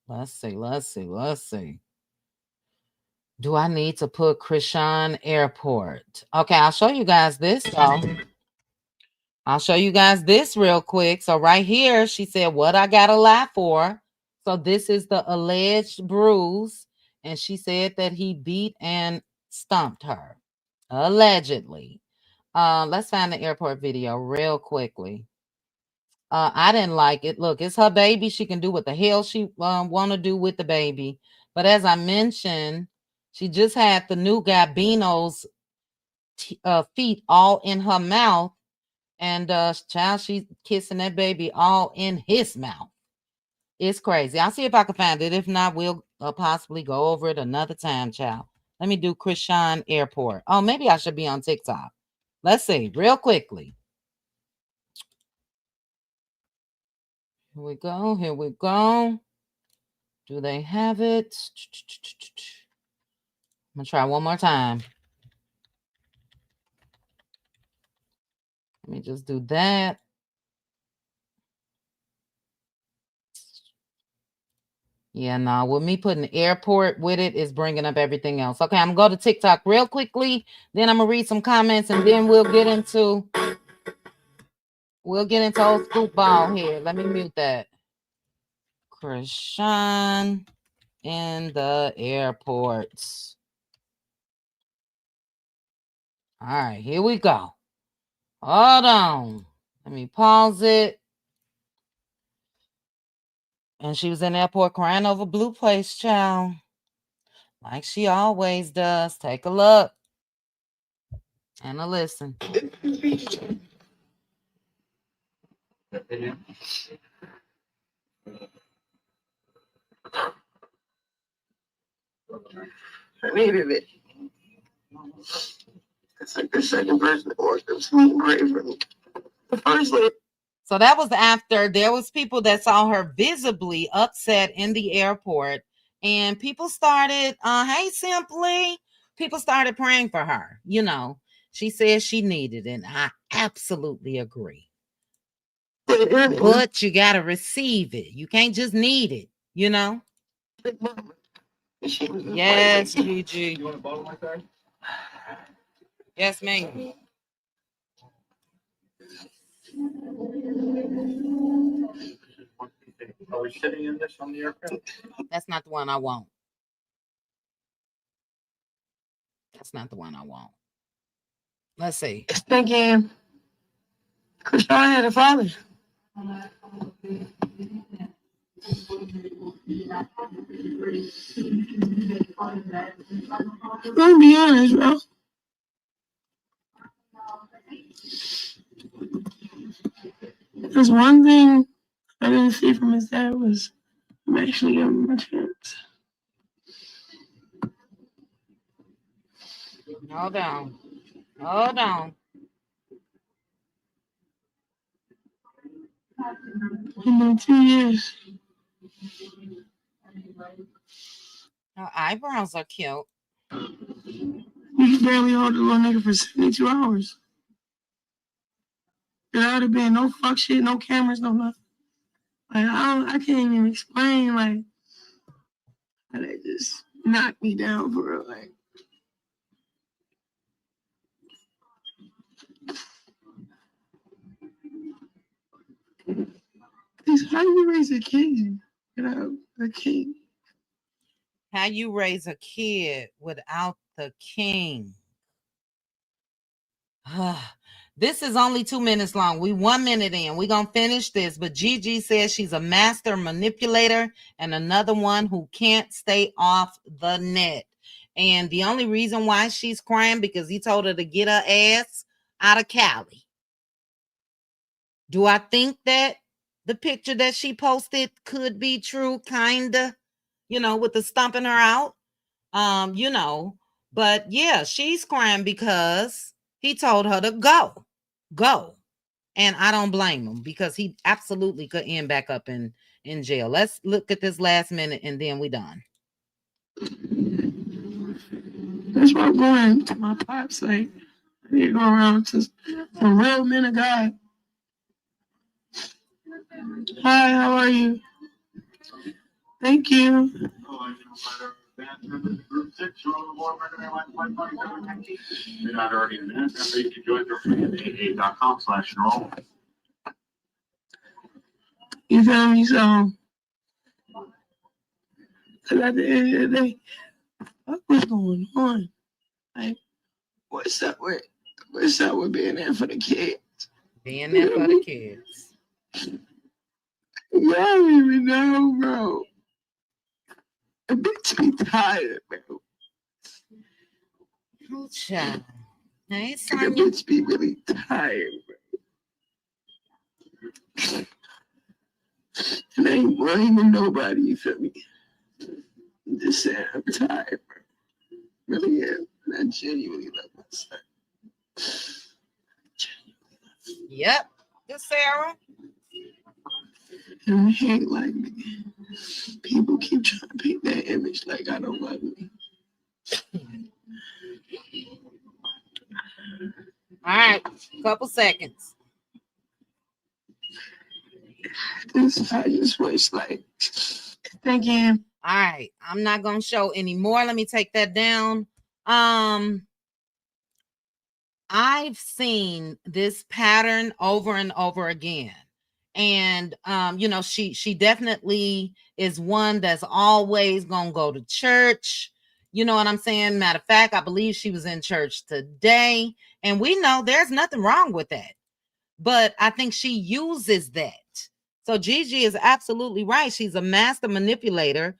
Let's see. Do I need to put Krishan airport? Okay, I'll show you guys this, though. I'll show you guys this real quick. So right here, she said, what I gotta lie for. So this is the alleged bruise, and she said that he beat and stomped her, allegedly. Let's find the airport video real quickly. I didn't like it. Look, it's her baby. She can do what the hell she want to do with the baby. But as I mentioned, she just had the new guy Bino's feet all in her mouth, and child, she's kissing that baby all in his mouth. It's crazy. I'll see if I can find it. If not, we'll possibly go over it another time, child. Let me do Krishan Airport. Oh, maybe I should be on TikTok. Let's see, real quickly. Here we go. Here we go. Do they have it? I'm going to try one more time. Let me just do that. Yeah, no, with me putting airport with it is bringing up everything else. Okay, I'm going to go to TikTok real quickly. Then I'm going to read some comments, and then we'll get into old scoop ball here. Let me mute that. Krishan in the airports. All right, here we go. Hold on. Let me pause it. And she was in the airport crying over Blue Place, child. Like she always does. Take a look. And a listen. I needed it. It's like the second person that walked up to me and prayed for me. The first lady. So that was after there was people that saw her visibly upset in the airport, and people started, hey, Simply, people started praying for her. You know, she said she needed it, and I absolutely agree. But you got to receive it. You can't just need it, you know? Yes, Gigi. You want a bottle like that? Yes, ma'am. Are we sitting in this on the aircraft? That's not the one I want. That's not the one I want. Let's see. Thinking, Krishan had a father. I'm gonna be honest, bro. There's one thing I didn't see from his dad was I'm actually giving him a chance. Hold on. Hold on. In 2 years. Her eyebrows are cute. You can barely hold the little nigga for 72 hours. There would have been no fuck shit, no cameras, no nothing. Like I can't even explain like how they just knocked me down for real. Like how do you raise a kid without a king? How you raise a kid without the king? This is only 2 minutes long. We 1 minute in. We're going to finish this. But Gigi says she's a master manipulator and another one who can't stay off the net. And the only reason why she's crying because he told her to get her ass out of Cali. Do I think that the picture that she posted could be true? Kinda, you know, with the stomping her out. You know, but yeah, she's crying because he told her to go. And I don't blame him because he absolutely could end back up in jail. Let's look at this last minute and then we done. That's why I'm going to my pops. Like, I need to go around to some real men of God. Hi, how are you? Thank you. Group 6, you're on the board. You're not already in that. You can join for free at aa.com/enroll. You feel me? So Cause at the end of the day, what's going on? Like, what's up with being there for the kids? Being there for the kids. Y'all don't even know, bro. A bitch be tired, bro. Oh, child. Hey, Like, a Sonya. bitch be really tired, bro. And I ain't blaming nobody, you feel me? I'm just saying I'm tired, bro. Really am. And I genuinely love myself. Yep. Good, Sarah. And I hate like people keep trying to paint that image like I don't love me. All right. Couple seconds. I just wish like thinking. All right. I'm not going to show anymore. Let me take that down. I've seen this pattern over and over again. And she definitely is one that's always gonna go to church. You know what I'm saying? Matter of fact, I believe she was in church today, and we know there's nothing wrong with that. But I think she uses that. So Gigi is absolutely right. She's a master manipulator.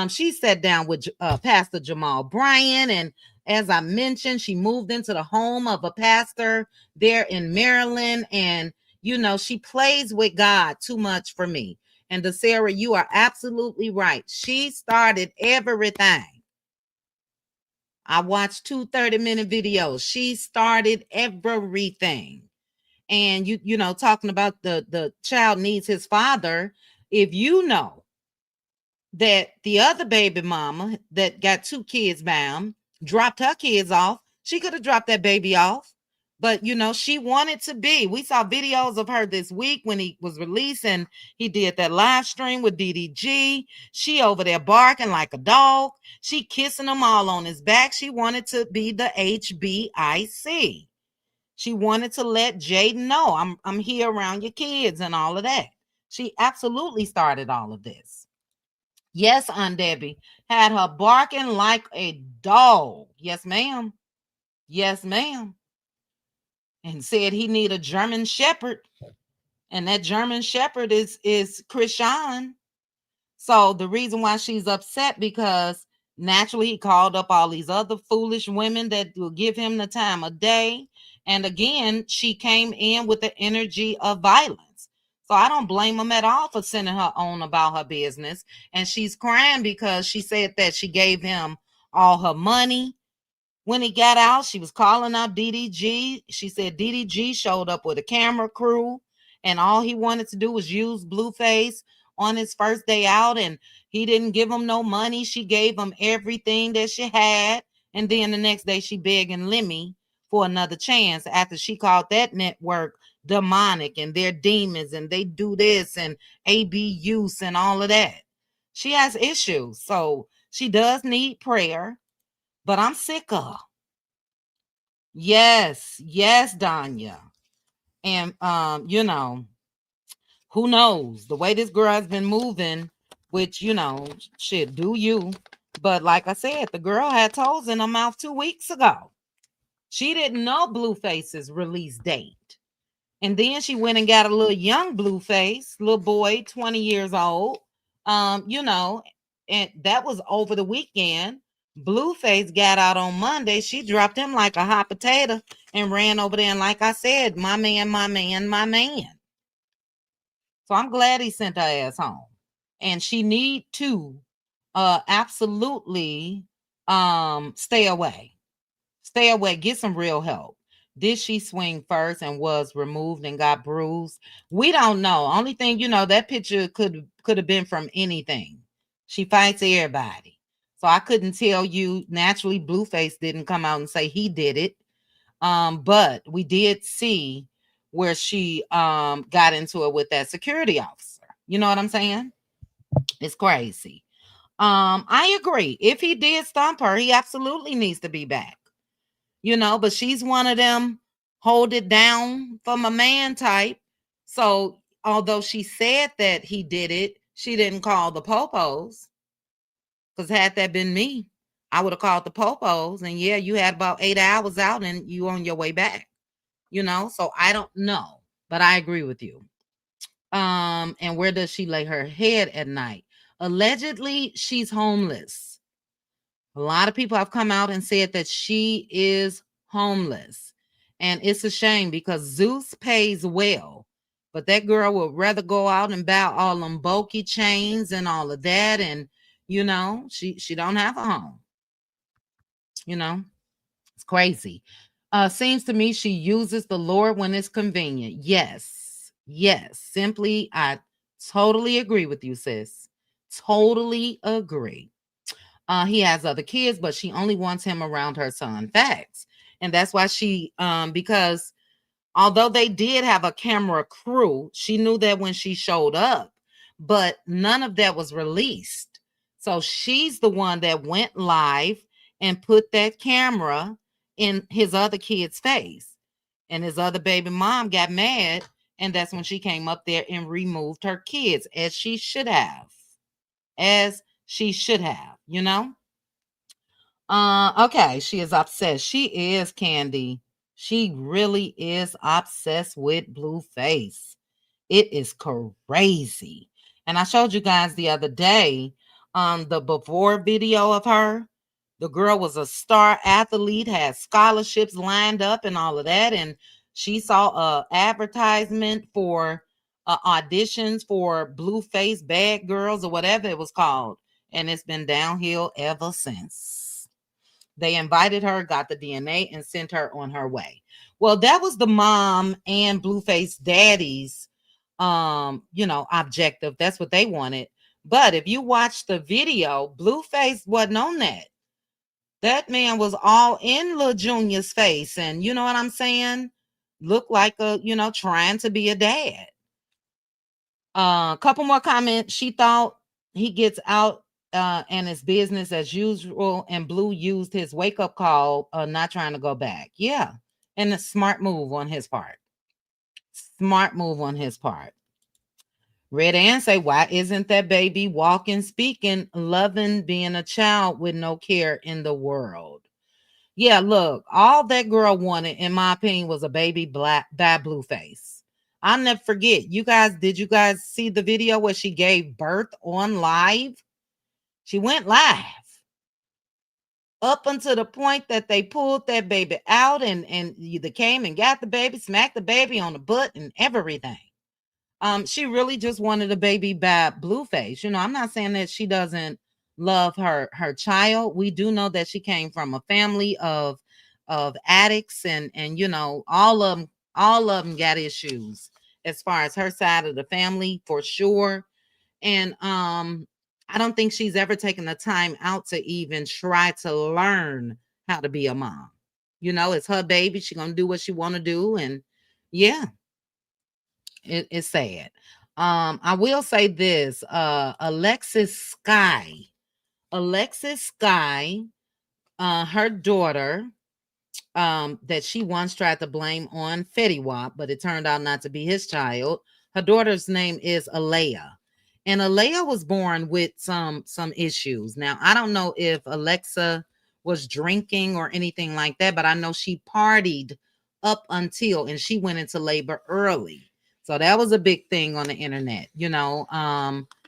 She sat down with Pastor Jamal Bryan, and as I mentioned, she moved into the home of a pastor there in Maryland, and she plays with God too much for me. And DeSarah, you are absolutely right. She started everything. I watched 2 30-minute videos. She started everything. And talking about the child needs his father. If you know that the other baby mama that got 2 kids bound dropped her kids off, she could have dropped that baby off. But she wanted to be. We saw videos of her this week when he was released, and he did that live stream with DDG. She over there barking like a dog. She kissing them all on his back. She wanted to be the HBIC. She wanted to let Jaden know I'm here around your kids and all of that. She absolutely started all of this. Yes, Aunt Debbie had her barking like a dog. Yes, ma'am. Yes, ma'am. And said he need a German Shepherd. And that German Shepherd is Krishan. So the reason why she's upset, because naturally he called up all these other foolish women that will give him the time of day. And again, she came in with the energy of violence. So I don't blame him at all for sending her on about her business. And she's crying because she said that she gave him all her money. When he got out, she was calling out DDG. She said DDG showed up with a camera crew, and all he wanted to do was use Blueface on his first day out, and he didn't give him no money. She gave him everything that she had, and then the next day she begging Lemmy for another chance after she called that network demonic and they're demons and they do this and AB use and all of that. She has issues, so she does need prayer. But I'm sick of. Yes, Danya. And who knows? The way this girl has been moving, which shit, do you. But like I said, the girl had toes in her mouth 2 weeks ago. She didn't know Blueface's release date. And then she went and got a little young Blueface, little boy, 20 years old. And that was over the weekend. Blueface got out on Monday. She dropped him like a hot potato and ran over there. And like I said, my man. So I'm glad he sent her ass home. And she need to absolutely stay away. Stay away. Get some real help. Did she swing first and was removed and got bruised? We don't know. Only thing, that picture could have been from anything. She fights everybody. So I couldn't tell you. Naturally, Blueface didn't come out and say he did it. But we did see where she got into it with that security officer. You know what I'm saying? It's crazy. I agree. If he did stomp her, he absolutely needs to be back. But she's one of them hold it down for my man type. So although she said that he did it, she didn't call the popos. Because had that been me, I would have called the popos, and yeah, you had about 8 hours out and you on your way back. So I don't know, but I agree with you. And where does she lay her head at night? Allegedly, she's homeless. A lot of people have come out and said that she is homeless. And it's a shame because Zeus pays well. But that girl would rather go out and buy all them bulky chains and all of that. And, she don't have a home. It's crazy. Seems to me she uses the Lord when it's convenient. Yes. Yes. Simply, I totally agree with you, sis. Totally agree. He has other kids, but she only wants him around her son. Facts. And that's why because although they did have a camera crew, she knew that when she showed up, but none of that was released. So she's the one that went live and put that camera in his other kid's face. And his other baby mom got mad. And that's when she came up there and removed her kids, as she should have. As she should have, Okay, she is obsessed. She is, Kandi. She really is obsessed with Blueface. It is crazy. And I showed you guys the other day the before video of her. The girl was a star athlete, had scholarships lined up and all of that. And she saw a advertisement for auditions for Blueface Bad Girls or whatever it was called. And it's been downhill ever since. They invited her, got the DNA, and sent her on her way. Well, that was the mom and Blueface daddy's objective. That's what they wanted. But if you watch the video, Blueface wasn't on that. That man was all in Lil Junior's face, and you know what I'm saying? Looked like trying to be a dad. Couple more comments. She thought he gets out and it's business as usual, and Blue used his wake-up call, not trying to go back. Yeah. And a smart move on his part. Smart move on his part. Red Ann say, why isn't that baby walking, speaking, loving, being a child with no care in the world? Yeah, look, all that girl wanted, in my opinion, was a baby bad Blueface. I'll never forget. Did you guys see the video where she gave birth on live? She went live up until the point that they pulled that baby out and they came and got the baby, smacked the baby on the butt and everything. She really just wanted a baby by Blueface. I'm not saying that she doesn't love her child. We do know that she came from a family of addicts and all of them got issues as far as her side of the family, for sure. And I don't think she's ever taken the time out to even try to learn how to be a mom. It's her baby. She's gonna do what she want to do, and yeah, it's sad. I will say this: Alexis Sky, her daughter, that she once tried to blame on Fetty Wap, but it turned out not to be his child. Her daughter's name is Alea. And Alea was born with some issues. Now, I don't know if Alexa was drinking or anything like that, but I know she partied up until, and she went into labor early. So that was a big thing on the internet.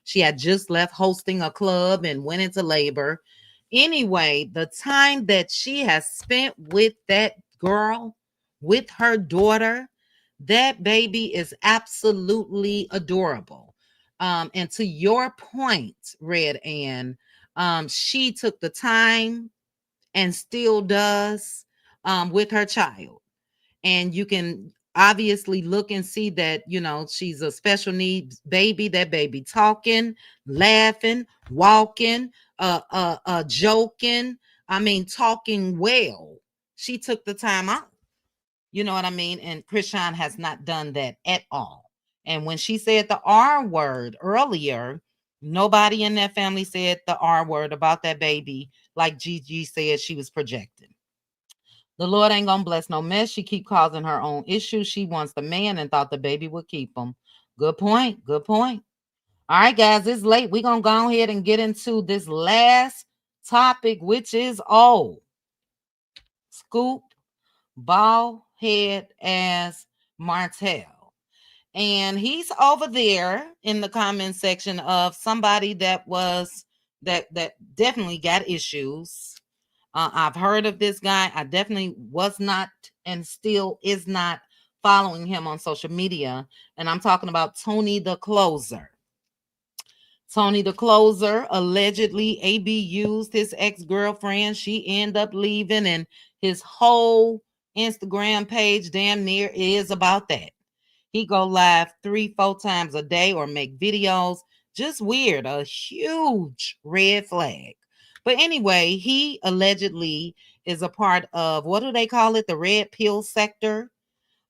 She had just left hosting a club and went into labor. Anyway, the time that she has spent with that girl, with her daughter, that baby is absolutely adorable. And to your point, Red Ann, she took the time and still does with her child. And you can obviously look and see that, she's a special needs baby. That baby talking, laughing, walking, joking. I mean, talking well. She took the time out. You know what I mean? And Krishan has not done that at all. And when she said the R word earlier, nobody in that family said the R word about that baby, like Gigi said she was projecting. The Lord ain't gonna bless no mess. She keep causing her own issues. She wants the man and thought the baby would keep him. Good point. Good point. All right, guys, it's late. We're going to go ahead and get into this last topic, which is Scoop bald head ass Martell. And he's over there in the comment section of somebody that definitely got issues. I've heard of this guy. I definitely was not and still is not following him on social media. And I'm talking about Tony the Closer. Tony the Closer, allegedly AB used his ex-girlfriend. She ended up leaving, and his whole Instagram page damn near is about that. He go live 3-4 times a day or make videos. Just weird. A huge red flag. But anyway, he allegedly is a part of, what do they call it? The red pill sector,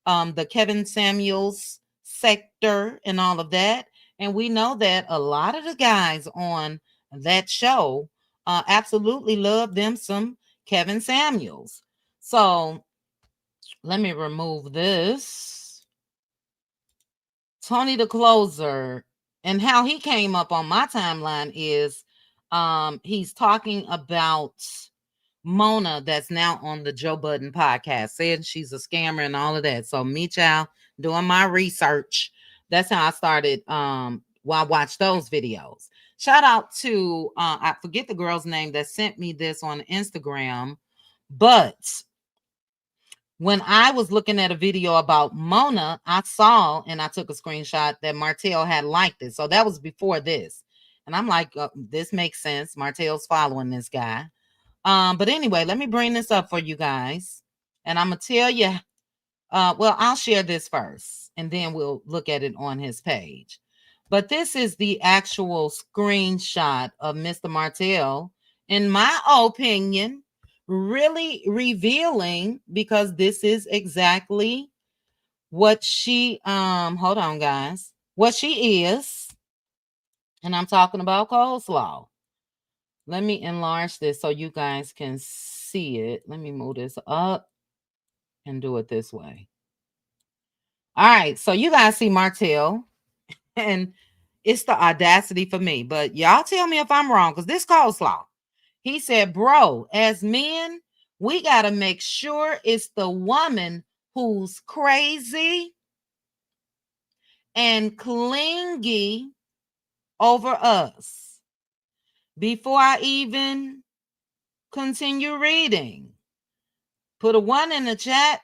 the Kevin Samuels sector and all of that. And we know that a lot of the guys on that show absolutely love them some Kevin Samuels. So let me remove this. Tony the Closer, and how he came up on my timeline is he's talking about Mona that's now on the Joe Budden podcast, saying she's a scammer and all of that. So me, child, doing my research. That's how I started while I watched those videos. Shout out to I forget the girl's name that sent me this on Instagram, but when I was looking at a video about Mona, I saw and I took a screenshot that Martell had liked it. So that was before this. And I'm like, this makes sense. Martell's following this guy. But anyway, let me bring this up for you guys. And I'm going to tell you, well, I'll share this first and then we'll look at it on his page. But this is the actual screenshot of Mr. Martell, in my opinion, really revealing, because this is exactly what she, hold on, guys, what she is. And I'm talking about coleslaw. Let me enlarge this so you guys can see it. Let me move this up and do it this way. All right, so you guys see Martell, and it's the audacity for me. But y'all tell me if I'm wrong, because this coleslaw. He said, bro, as men, we got to make sure it's the woman who's crazy and clingy over us. Before I even continue reading, put a 1 in the chat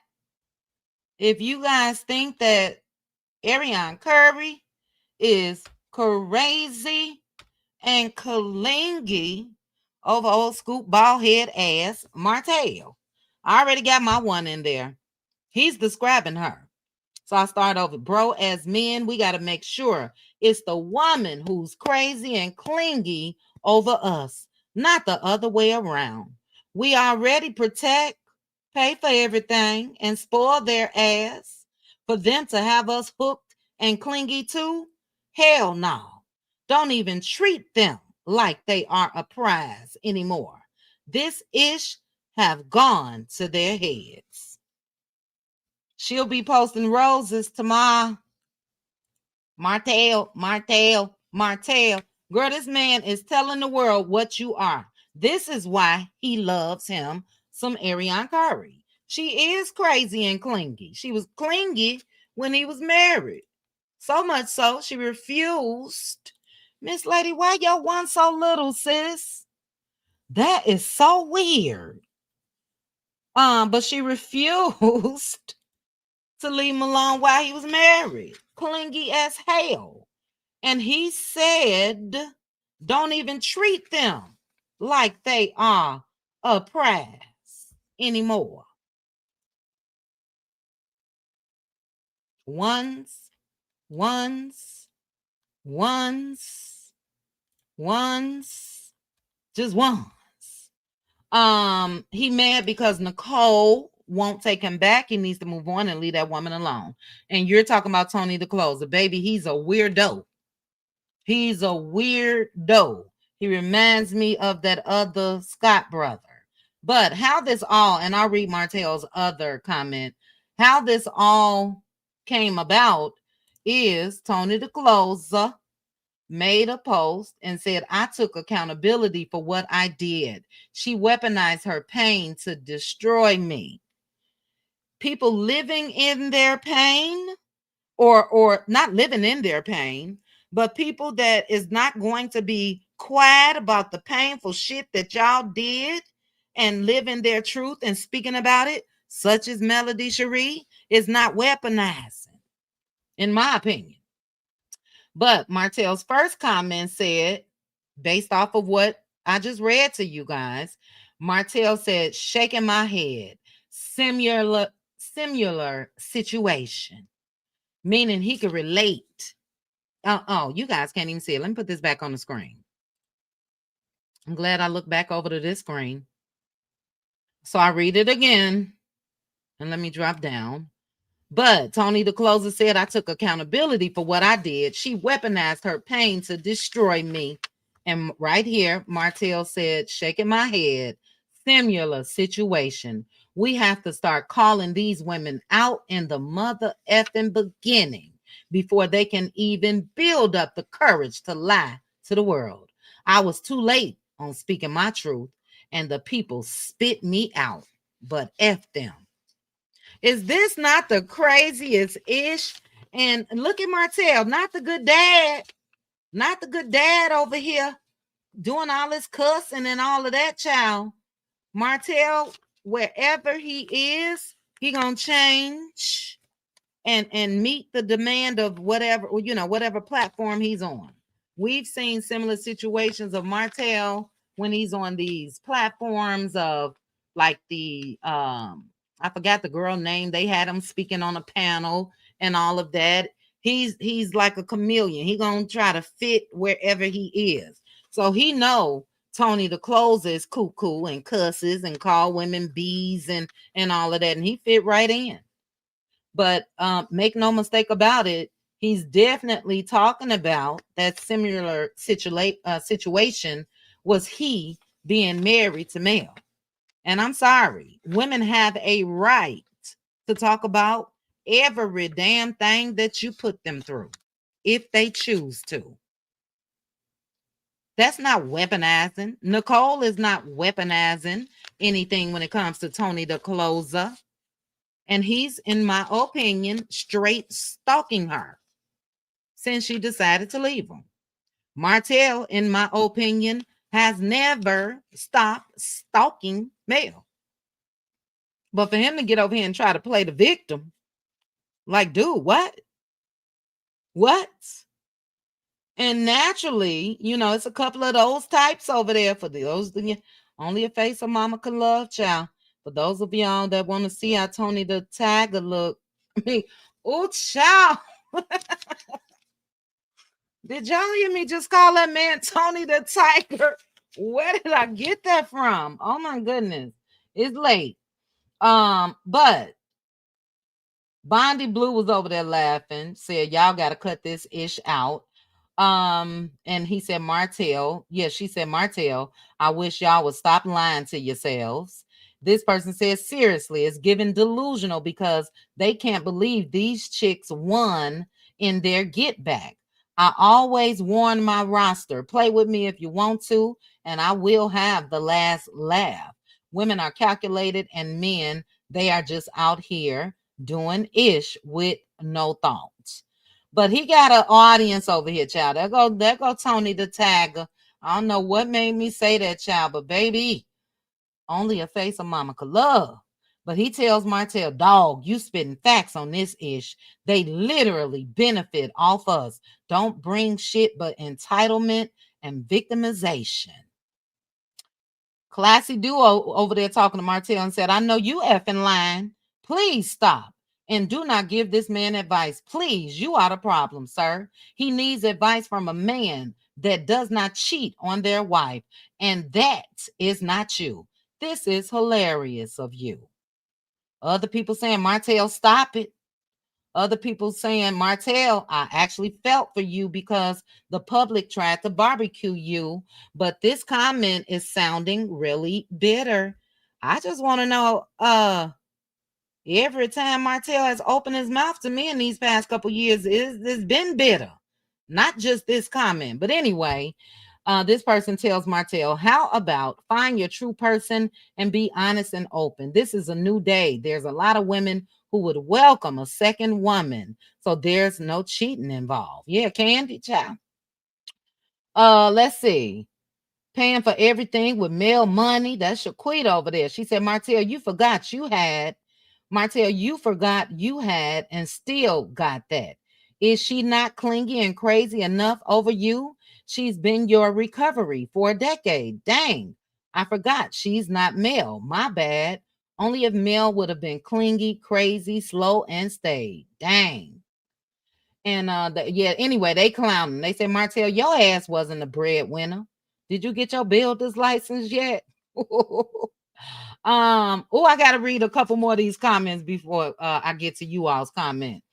if you guys think that Ariane Curry is crazy and clingy over old Scoop bald head ass Martell. I already got my 1 in there. He's describing her. So I start over. Bro, as men, we got to make sure it's the woman who's crazy and clingy over us, not the other way around. We already protect, pay for everything, and spoil their ass. For them to have us hooked and clingy too? Hell no. Don't even treat them like they are a prize anymore. This ish have gone to their heads. She'll be posting roses tomorrow. Martell. Girl, this man is telling the world what you are. This is why he loves him some Ariane Curry. She is crazy and clingy. She was clingy when he was married. So much so, she refused. Miss Lady, why y'all want so little, sis? That is so weird. But she refused to leave him alone while he was married. Clingy as hell. And he said, don't even treat them like they are a prize anymore. Ones. Just once. He mad because Nicole won't take him back. He needs to move on and leave that woman alone. And you're talking about Tony the Closer. Baby, he's a weirdo. He's a weirdo. He reminds me of that other Scott brother. But how this all, and I'll read Martell's other comment, how this all came about is Tony the Closer made a post and said, I took accountability for what I did. She weaponized her pain to destroy me. People living in their pain, or not living in their pain, but people that is not going to be quiet about the painful shit that y'all did and living their truth and speaking about it, such as Melody Cherie, is not weaponizing, in my opinion. But Martell's first comment said, based off of what I just read to you guys, Martell said, shaking my head, similar situation, meaning he could relate. Oh, you guys can't even see it. Let me put this back on the screen. I'm glad I looked back over to this screen. So I read it again, and let me drop down. But Tony the Closer said, I took accountability for what I did. She weaponized her pain to destroy me. And right here, Martell said, shaking my head, similar situation. We have to start calling these women out in the mother effing beginning before they can even build up the courage to lie to the world. I was too late on speaking my truth, and the people spit me out, but F them. Is this not the craziest ish? And look at Martell, not the good dad over here doing all this cussing and all of that, child. Martell, wherever he is, he gonna change and meet the demand of whatever, whatever platform he's on. We've seen similar situations of Martell when he's on these platforms of like the I forgot the girl name. They had him speaking on a panel and all of that. He's like a chameleon. He gonna try to fit wherever he is. So he know Tony the Closer is cuckoo and cusses and call women bees and all of that, and he fit right in. But make no mistake about it, he's definitely talking about that similar situation was he being married to Mel. And I'm sorry, women have a right to talk about every damn thing that you put them through if they choose to. That's not weaponizing. Nicole is not weaponizing anything when it comes to Tony the Closer. And he's, in my opinion, straight stalking her since she decided to leave him. Martell, in my opinion, has never stopped stalking Mel. But for him to get over here and try to play the victim, like, dude, what? What? And naturally, it's a couple of those types over there for those, only a face a mama can love, child. For those of y'all that want to see how Tony the Tiger look, I mean, oh, child. Did y'all hear me just call that man Tony the Tiger? Where did I get that from? Oh my goodness. It's late. But Bondi Blue was over there laughing, said, y'all got to cut this ish out. And he said, Martell. Yeah, she said, Martell, I wish y'all would stop lying to yourselves. This person says, seriously, it's given delusional because they can't believe these chicks won in their get back. I always warn my roster, play with me if you want to, and I will have the last laugh. Women are calculated, and men, they are just out here doing ish with no thoughts. But he got an audience over here, child. There go Tony the Tiger. I don't know what made me say that, child, but baby, only a face a mama could love. But he tells Martell, dog, you spitting facts on this ish. They literally benefit off us. Don't bring shit but entitlement and victimization. Classy Duo over there talking to Martell and said, I know you effing lying. Please stop. And do not give this man advice. Please, you are the problem, sir. He needs advice from a man that does not cheat on their wife. And that is not you. This is hilarious of you. Other people saying, Martell, stop it. Other people saying, Martell, I actually felt for you because the public tried to barbecue you. But this comment is sounding really bitter. I just want to know, every time Martell has opened his mouth to me in these past couple years, it's been bitter. not just this comment. But anyway, this person tells Martell, how about find your true person and be honest and open? This is a new day. There's a lot of women who would welcome a second woman, so there's no cheating involved. Yeah, Kandi, child. Let's see. Paying for everything with mail money. That's Shaquita over there. She said, Martell, you forgot you had. Martell, you forgot you had and still got that. Is she not clingy and crazy enough over you? She's been your recovery for a decade. Dang, I forgot she's not Mel. My bad. Only if Mel would have been clingy, crazy, slow, and stayed. Dang. And yeah, anyway, they clowning. They said, Martell, your ass wasn't a breadwinner. Did you get your builder's license yet? Oh, I gotta read a couple more of these comments before I get to you all's comments.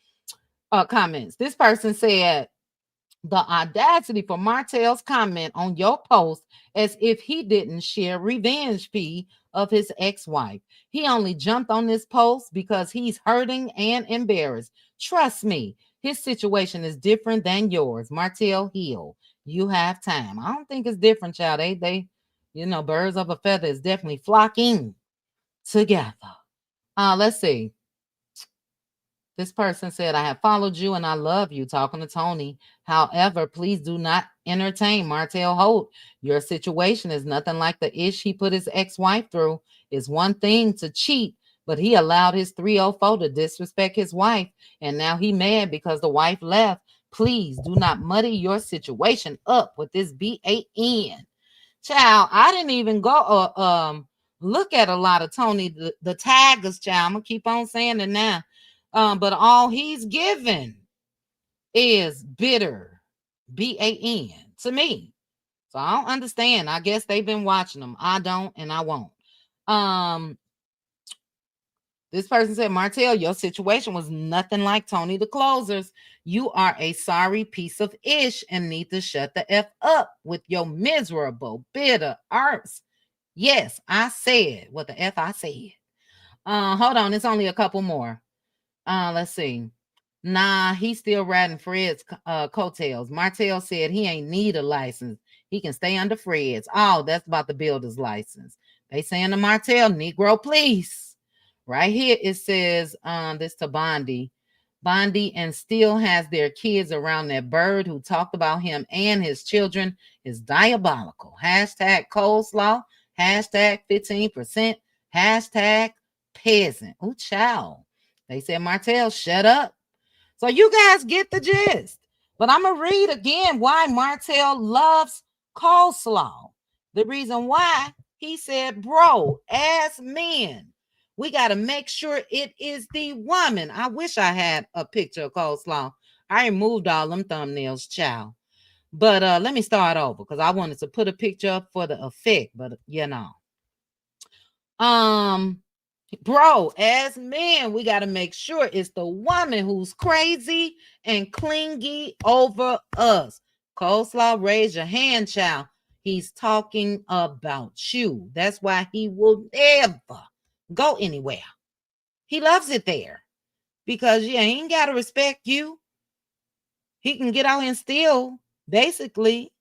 This person said, the audacity for Martell's comment on your post as if he didn't share revenge fee of his ex-wife. He only jumped on this post because he's hurting and embarrassed. Trust me, his situation is different than yours. Martell, heal. You have time. I don't think it's different, child. They, birds of a feather is definitely flocking together. Let's see. This person said, I have followed you and I love you, talking to Tony. However, please do not entertain Martell Holt. Your situation is nothing like the ish he put his ex-wife through. It's one thing to cheat, but he allowed his 304 to disrespect his wife, and now he mad because the wife left. Please do not muddy your situation up with this BAN. Child, I didn't even go look at a lot of Tony, the taggers, child. I'm going to keep on saying it now. But all he's given is bitter, BAN, to me. So I don't understand. I guess they've been watching them. I don't, and I won't. This person said, Martell, your situation was nothing like Tony the Closer's. You are a sorry piece of ish and need to shut the F up with your miserable, bitter arts. Yes, I said what the F I said. Hold on. It's only a couple more. Let's see. Nah, he's still riding Fred's coattails. Martell said he ain't need a license. He can stay under Fred's. Oh, that's about the builder's license. They saying to Martell, Negro, please. Right here it says this to Bondi. Bondi and still has their kids around that bird who talked about him and his children is diabolical. Hashtag coleslaw. Hashtag 15%. Hashtag peasant. Ooh, child. They said, Martell, shut up. So you guys get the gist. But I'm going to read again why Martell loves coleslaw. The reason why, he said, bro, as men, we got to make sure it is the woman. I wish I had a picture of coleslaw. I removed all them thumbnails, child. But let me start over because I wanted to put a picture up for the effect. But, bro, as men, we got to make sure it's the woman who's crazy and clingy over us. Coleslaw, raise your hand, child. He's talking about you. That's why he will never go anywhere. He loves it there because he ain't got to respect you. He can get out and still basically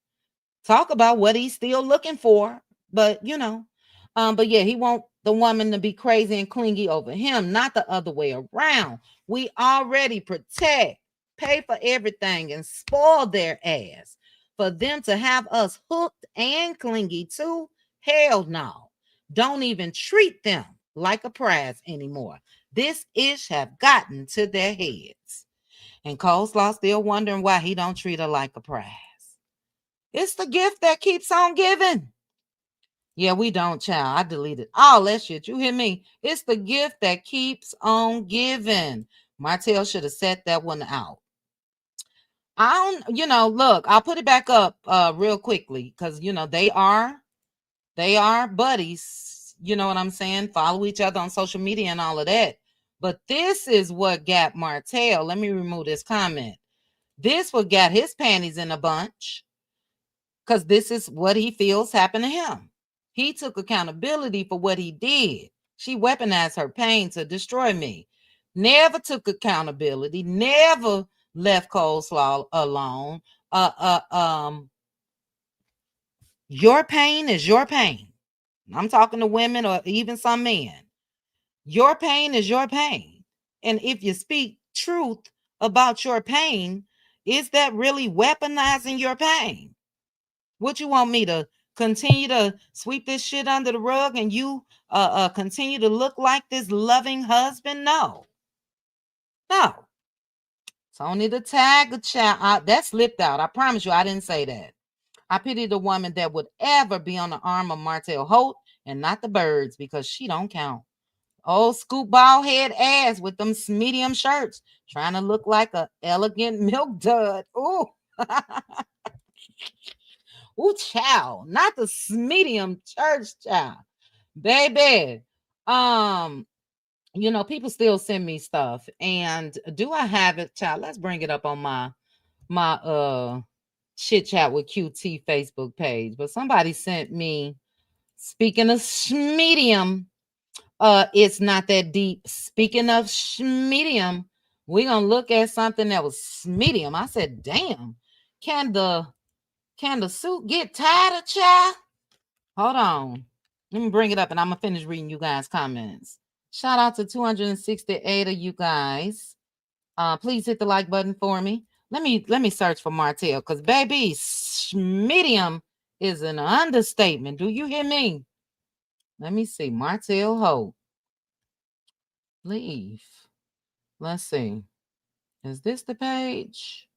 talk about what he's still looking for. But, but yeah, he want the woman to be crazy and clingy over him, not the other way around. We already protect, pay for everything, and spoil their ass. For them to have us hooked and clingy too, hell no. Don't even treat them like a prize anymore. This ish have gotten to their heads. And Coleslaw still wondering why he don't treat her like a prize. It's the gift that keeps on giving. Yeah, we don't, child. I deleted all that shit. You hear me? It's the gift that keeps on giving. Martell should have set that one out. I don't, look, I'll put it back up real quickly because, they are buddies. You know what I'm saying? Follow each other on social media and all of that. But this is what got Martell. Let me remove this comment. This what got his panties in a bunch because this is what he feels happened to him. He took accountability for what he did. She weaponized her pain to destroy me. Never took accountability, never left Coleslaw alone. your pain is your pain. I'm talking to women or even some men. Your pain is your pain. And if you speak truth about your pain, is that really weaponizing your pain? What you want me to continue to sweep this shit under the rug and you continue to look like this loving husband? No. So only to tag a child. That slipped out. I promise you, I didn't say that. I pity the woman that would ever be on the arm of Martell Holt and not the birds, because she don't count. Old scoop bald head ass with them medium shirts, trying to look like a elegant milk dud. Ooh. Ooh, child, not the medium church child. Baby. People still send me stuff. And do I have it, child? Let's bring it up on my Chit Chat with QT Facebook page. But somebody sent me, speaking of medium, it's not that deep. Speaking of medium, we're gonna look at something that was medium. I said, damn, can the suit get tighter, child? Hold on. Let me bring it up and I'm gonna finish reading you guys' comments. Shout out to 268 of you guys. Please hit the like button for me. Let me search for Martell, because baby, medium is an understatement. Do you hear me? Let me see. Martell Holt. Leave. Let's see. Is this the page?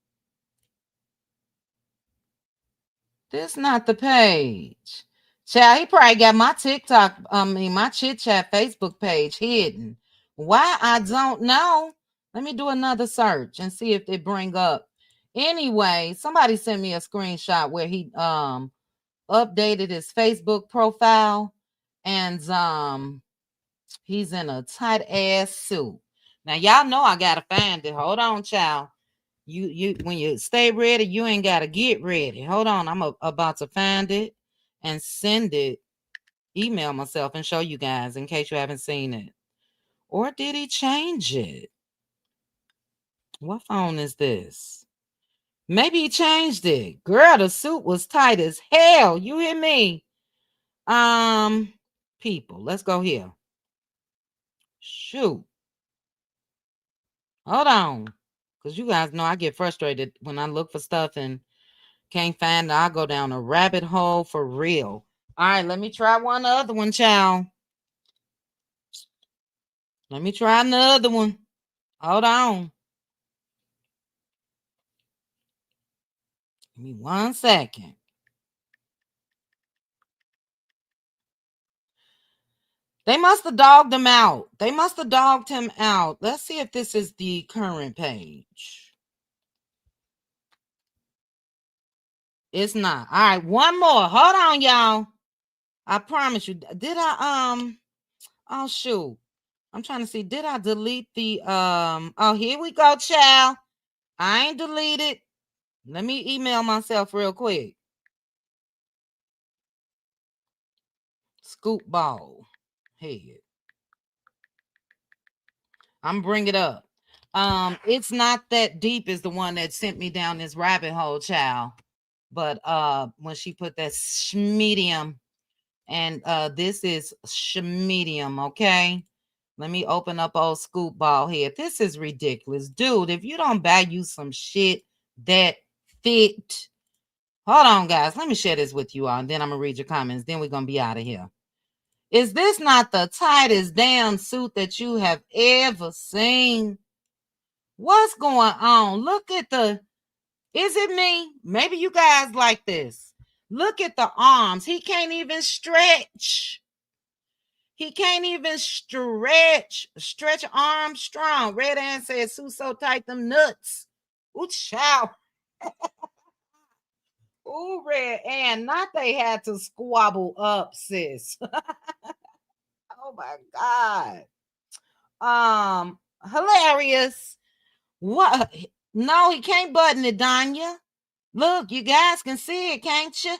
This not the page. Child, he probably got my my Chit Chat Facebook page hidden. Why? I don't know. Let me do another search and see if they bring up. Anyway, somebody sent me a screenshot where he updated his Facebook profile, and he's in a tight ass suit. Now y'all know I gotta find it. Hold on, child. You when you stay ready, you ain't gotta get ready. Hold on, I'm about to find it and send it. Email myself and show you guys in case you haven't seen it. Or did he change it? What phone is this? Maybe he changed it. Girl, the suit was tight as hell. You hear me? People, let's go here. Shoot. Hold on. Because you guys know I get frustrated when I look for stuff and can't find it. I'll go down a rabbit hole for real. All right, let me try one other one, child. Let me try another one. Hold on. Give me 1 second. They must have dogged him out. They must have dogged him out. Let's see if this is the current page. It's not. All right, one more. Hold on, y'all. I promise you. Did I oh shoot. I'm trying to see. Did I delete the oh, here we go, child. I ain't deleted. Let me email myself real quick. Scoop ball head. I'm bring it up. It's not that deep is the one that sent me down this rabbit hole, child. But when she put that medium, and this is medium, okay? Let me open up old scoop ball here. This is ridiculous. Dude, if you don't value some shit that fit. Hold on, guys. Let me share this with you all, and then I'm going to read your comments. Then we're going to be out of here. Is this not the tightest damn suit that you have ever seen? What's going on? Look at the... Is it me? Maybe you guys like this. Look at the arms. He can't even stretch. He can't even stretch. Stretch arms strong. Red Ann says, suit so tight, them nuts. Ooh, child. Ooh, Red Ann. Not they had to squabble up, sis. Oh, my God. Hilarious. What? No, he can't button it, Danya. Look, you guys can see it, can't you?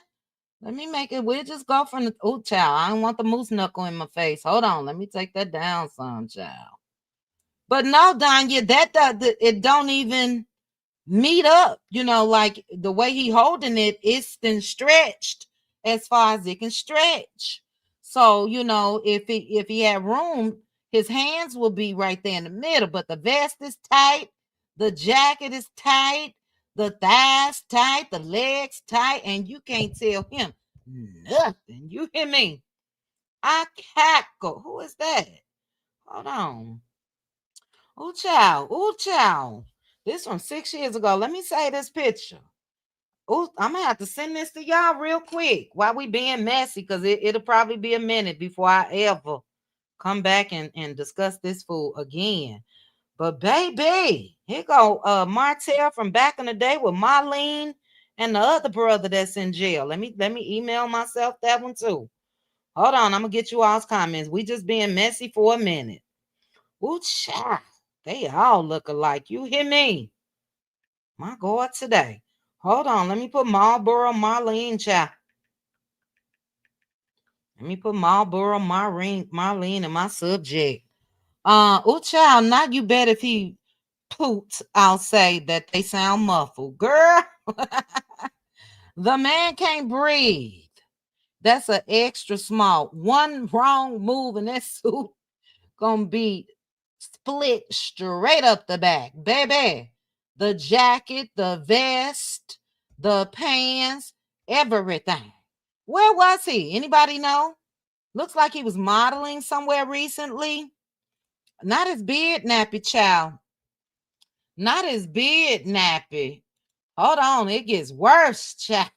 Let me make it. We'll just go from the... Oh, child. I don't want the moose knuckle in my face. Hold on. Let me take that down some, child. But no, Danya, it don't even meet up, like the way he holding it, it's been stretched as far as it can stretch. So, if he had room, his hands will be right there in the middle, but the vest is tight, the jacket is tight, the thighs tight, the legs tight, and you can't tell him nothing. You hear me? I cackle. Who is that? Hold on. Ooh, child. Ooh, child. This from 6 years ago. Let me say this picture. Ooh, I'm gonna have to send this to y'all real quick while we being messy, because it'll probably be a minute before I ever come back and discuss this fool again. But baby, here go Martell from back in the day with Marlene and the other brother that's in jail. Let me email myself that one too. Hold on, I'm gonna get you all's comments. We just being messy for a minute. Ooh, child. They all look alike. You hear me? My God, today. Hold on. Let me put Marlboro Marlene, child. Let me put Marlboro Marlene in my subject. Oh, child, not you bet if he poots, I'll say that they sound muffled. Girl, the man can't breathe. That's an extra small. One wrong move and that suit gonna be split straight up the back, baby. The jacket, the vest, the pants, everything. Where was he? Anybody know? Looks like he was modeling somewhere recently. Not his beard nappy, child. Not his beard nappy. Hold on, it gets worse, child.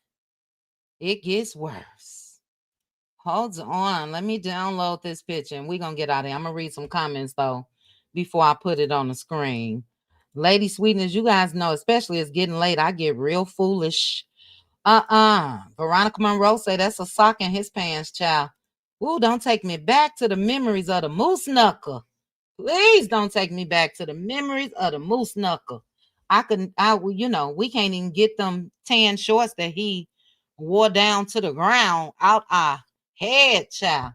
It gets worse. Hold on. Let me download this picture and we're going to get out of here. I'm going to read some comments, though, before I put it on the screen. Lady Sweetness, you guys know, especially it's getting late, I get real foolish. Veronica Monroe say that's a sock in his pants, child. Ooh, don't take me back to the memories of the moose knuckle. Please don't take me back to the memories of the moose knuckle. We can't even get them tan shorts that he wore down to the ground out our head, child.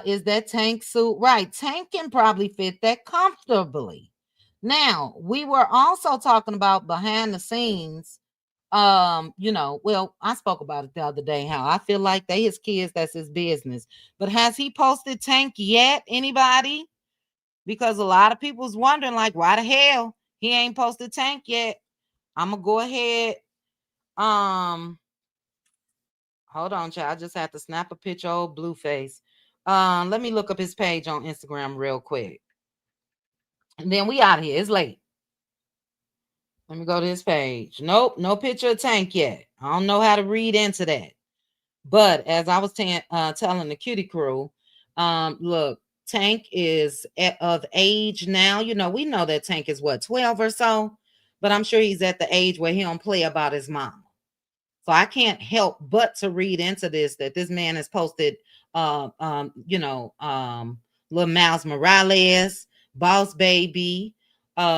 Is that Tank suit? Right. Tank can probably fit that comfortably. Now, we were also talking about behind the scenes. I spoke about it the other day, how I feel like they his kids, that's his business. But has he posted Tank yet? Anybody? Because a lot of people's wondering, like, why the hell he ain't posted Tank yet? I'm gonna go ahead. Hold on, child. I just have to snap a picture of Blueface. Let me look up his page on Instagram real quick. And then we out of here. It's late. Let me go to his page. Nope, no picture of Tank yet. I don't know how to read into that. But as I was telling the cutie crew, look, Tank is of age now. We know that Tank is 12 or so, but I'm sure he's at the age where he don't play about his mama. So I can't help but to read into this that this man has posted, Lil Miles Morales, Boss Baby,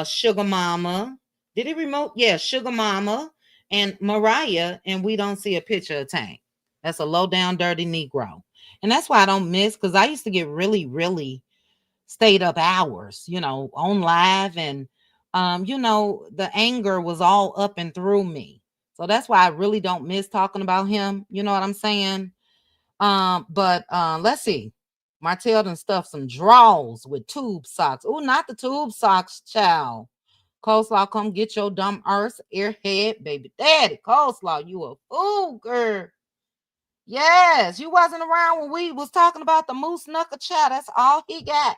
Sugar Mama. Did he remote? Yeah, Sugar Mama and Mariah, and we don't see a picture of Tank. That's a low down, dirty Negro. And that's why I don't miss, because I used to get really, really stayed up hours, on live. And, the anger was all up and through me. So that's why I really don't miss talking about him. You know what I'm saying? But let's see. Martell done stuffed some draws with tube socks. Oh, not the tube socks, child. Coleslaw, come get your dumb earth, airhead, baby daddy. Coleslaw, you a fool, girl. Yes, you wasn't around when we was talking about the moose knuckle child. That's all he got.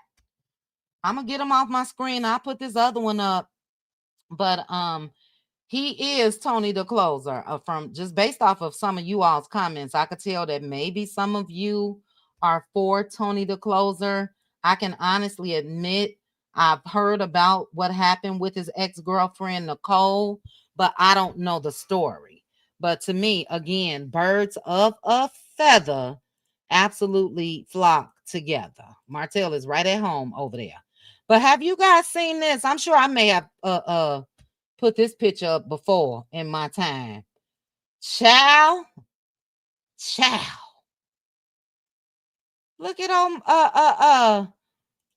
I'm gonna get him off my screen. I'll put this other one up. But he is Tony the Closer. From just based off of some of you all's comments, I could tell that maybe some of you are for Tony the Closer. I can honestly admit I've heard about what happened with his ex-girlfriend Nicole, but I don't know the story. But to me, again, birds of a feather absolutely flock together. Martell is right at home over there. But have you guys seen this? I'm sure I may have put this picture up before in my time. Child. Look at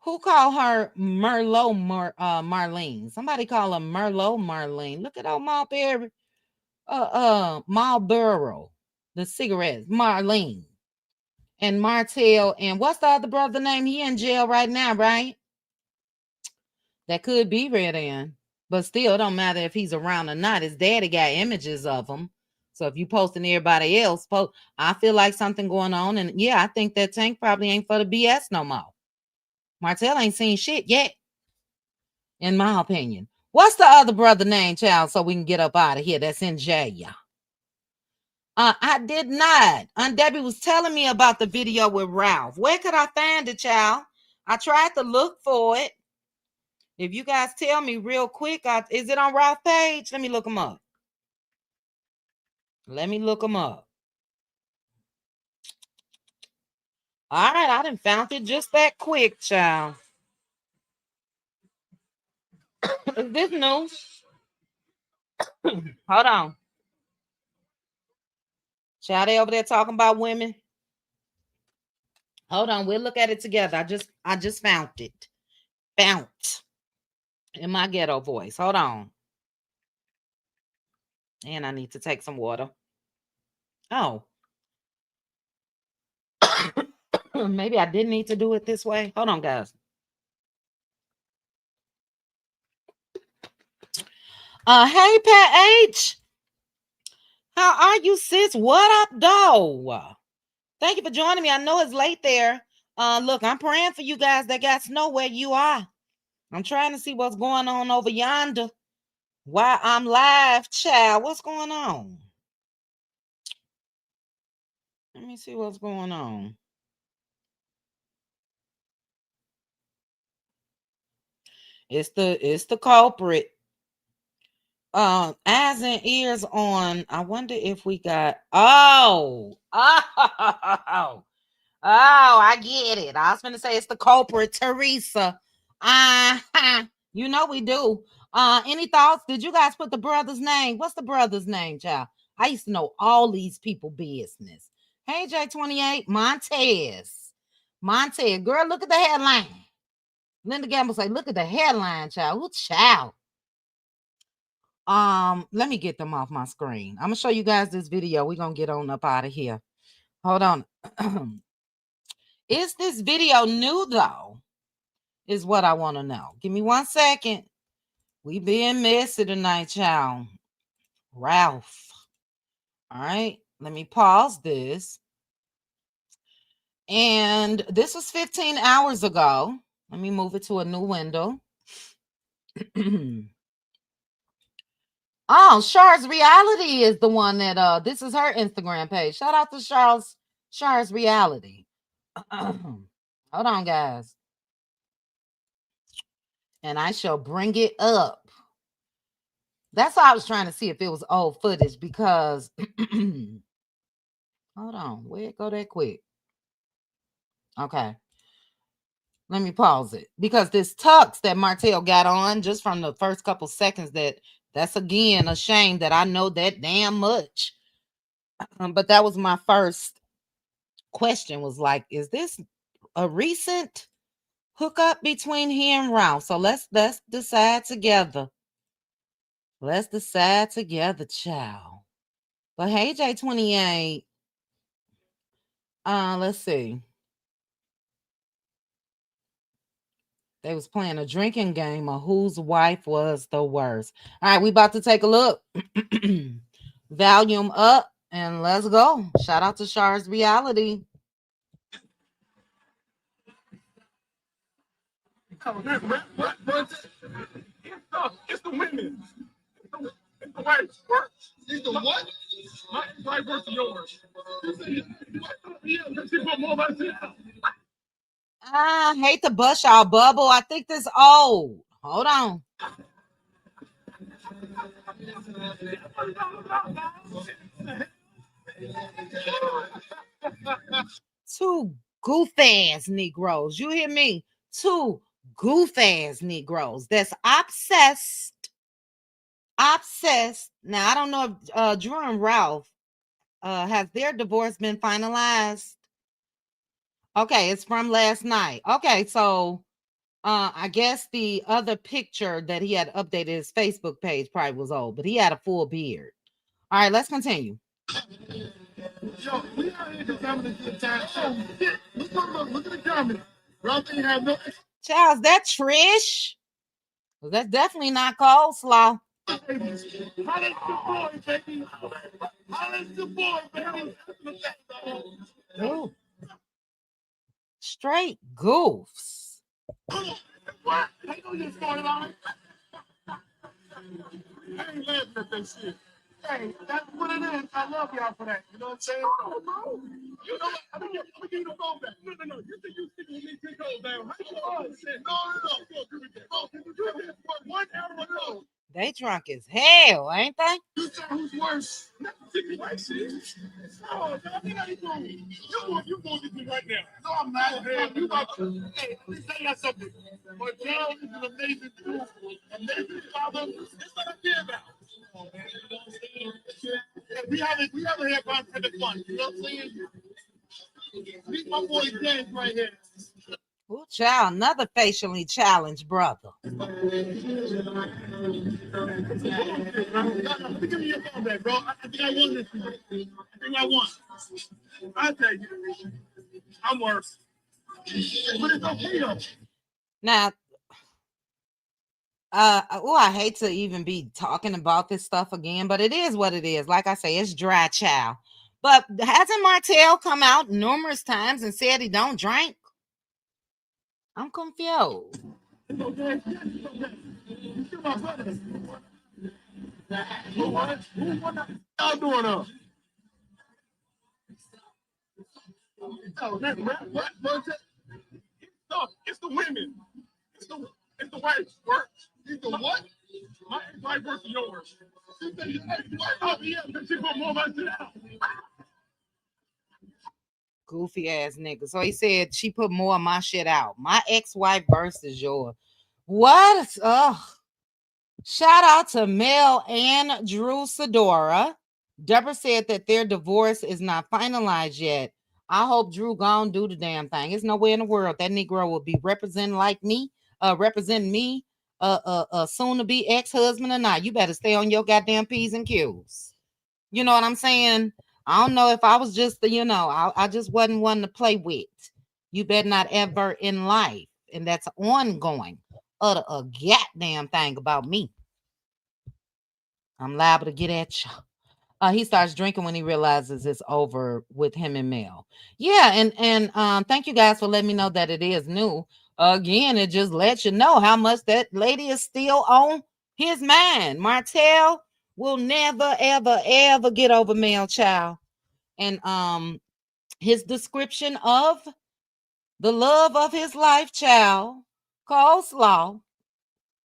Who called her Marlene? Somebody call her Merlot Marlene. Look at old Marlboro. Marlboro. The cigarettes. Marlene. And Martell. And what's the other brother name? He in jail right now, right? That could be Red Ann. But still, it don't matter if he's around or not. His daddy got images of him. So if you posting everybody else, I feel like something going on. And yeah, I think that Tank probably ain't for the BS no more. Martell ain't seen shit yet, in my opinion. What's the other brother name, child, so we can get up out of here that's in jail? I did not. Aunt Debbie was telling me about the video with Ralph. Where could I find it, child? I tried to look for it. If you guys tell me real quick, is it on Ralph's page? Let me look him up. Let me look him up. All right, I done found it just that quick, child. Is this new? Hold on. Child, they over there talking about women. Hold on, we'll look at it together. I just found it. Found in my ghetto voice. Hold on. And I need to take some water. Oh. Maybe I didn't need to do it this way. Hold on, guys. Hey, Pat H. How are you, sis? What up, though? Thank you for joining me. I know it's late there. Look, I'm praying for you guys that got snow where you are. I'm trying to see what's going on over yonder. While I'm live, child. What's going on? Let me see what's going on. It's the culprit. Eyes and ears on. I wonder if we got oh, I get it. I was gonna say it's the culprit, Teresa. You know we do. Any thoughts? Did you guys put the brother's name? What's the brother's name, child? I used to know all these people business. Hey, J28, Montez. Girl, look at the headline. Linda Gamble say, look at the headline, child. Who child? Let me get them off my screen. I'm gonna show you guys this video. We're gonna get on up out of here. Hold on. Is this video new though? Is what I want to know. Give me 1 second. We being messy tonight, child. Ralph. All right. Let me pause this. And this was 15 hours ago. Let me move it to a new window. Oh, Char's Reality is the one that this is her Instagram page. Shout out to Char's Reality. Hold on, guys. And I shall bring it up. That's why I was trying to see if it was old footage because hold on, where'd it go that quick? Okay. Let me pause it because this tux that Martell got on just from the first couple seconds that's again a shame that I know that damn much. But that was my first question was like, is this a recent hookup between he and Ralph? So let's decide together. Let's decide together, child. But hey, J28. Let's see. They was playing a drinking game of whose wife was the worst. All right, we about to take a look. Volume up and let's go. Shout out to Char's Reality. It's the women. It's the wife's work. It's the what? My wife works for yours. I hate to bust y'all bubble. I think this old. Hold on. Two goof ass Negroes. You hear me? Two goof ass Negroes that's obsessed. Now I don't know if Drew and Ralph has their divorce been finalized. Okay, it's from last night. Okay, so I guess the other picture that he had updated his Facebook page probably was old, but he had a full beard. All right, let's continue. Yo, we out here just having a good time. Oh, shit. Look at the comment. Rob ain't have no. Charles, that Trish? Well, that's definitely not coleslaw. How is the boy, baby? How is the boy, baby? Ooh. Straight goofs. What? I know you're started on it. I ain't laughing at that shit. Hey, that's what it is. I love y'all for that. You know what I'm saying? Oh, no. You know what? I'm gonna give you the phone back. No. You think you sticking with me 10 goals down? How you know shit? No. Go, give me that. Oh, can you do this for 1 hour ago? They drunk as hell, ain't they? You say who's worse? Not the right shit. Oh, I think I going. You going to get me right now. No, I'm not. Hey, you about to. Hey, let me tell you something. Martell is an amazing dude. Amazing father. It's what I care about. Oh, man, you know what I'm saying? Yeah, we haven't had fun for the fun. You know what I'm saying? Meet my boy James right here. Ooh, child, another facially challenged brother. Let me give you your phone back, bro. I think I won this one. I think I won. I tell you, I'm worse. But it's okay though. Now, I hate to even be talking about this stuff again, but it is what it is. Like I say, it's dry chow. But hasn't Martell come out numerous times and said he don't drink? I'm confused. It's okay. You still my brother. What y'all doing up? What? No, it's the women. It's the wives. Work. It's the what? My ex-wife works for yours. She said, "Hey, oh yeah, but she put more of my shit out." Goofy ass nigga. So he said she put more of my shit out. My ex-wife versus yours. What? Ugh. Shout out to Mel and Drew Sidora. Deborah said that their divorce is not finalized yet. I hope Drew gone do the damn thing. There's nowhere in the world that Negro will be representing like me, representing me, soon to be ex-husband or not. You better stay on your goddamn P's and Q's. You know what I'm saying? I don't know if I was just I just wasn't one to play with. You better not ever in life, and that's ongoing, utter a goddamn thing about me. I'm liable to get at you. He starts drinking when he realizes it's over with him and Mel. Yeah, and thank you guys for letting me know that it is new. Again, it just lets you know how much that lady is still on his mind. Martell will never, ever, ever get over Mel, child. And his description of the love of his life, child, coleslaw.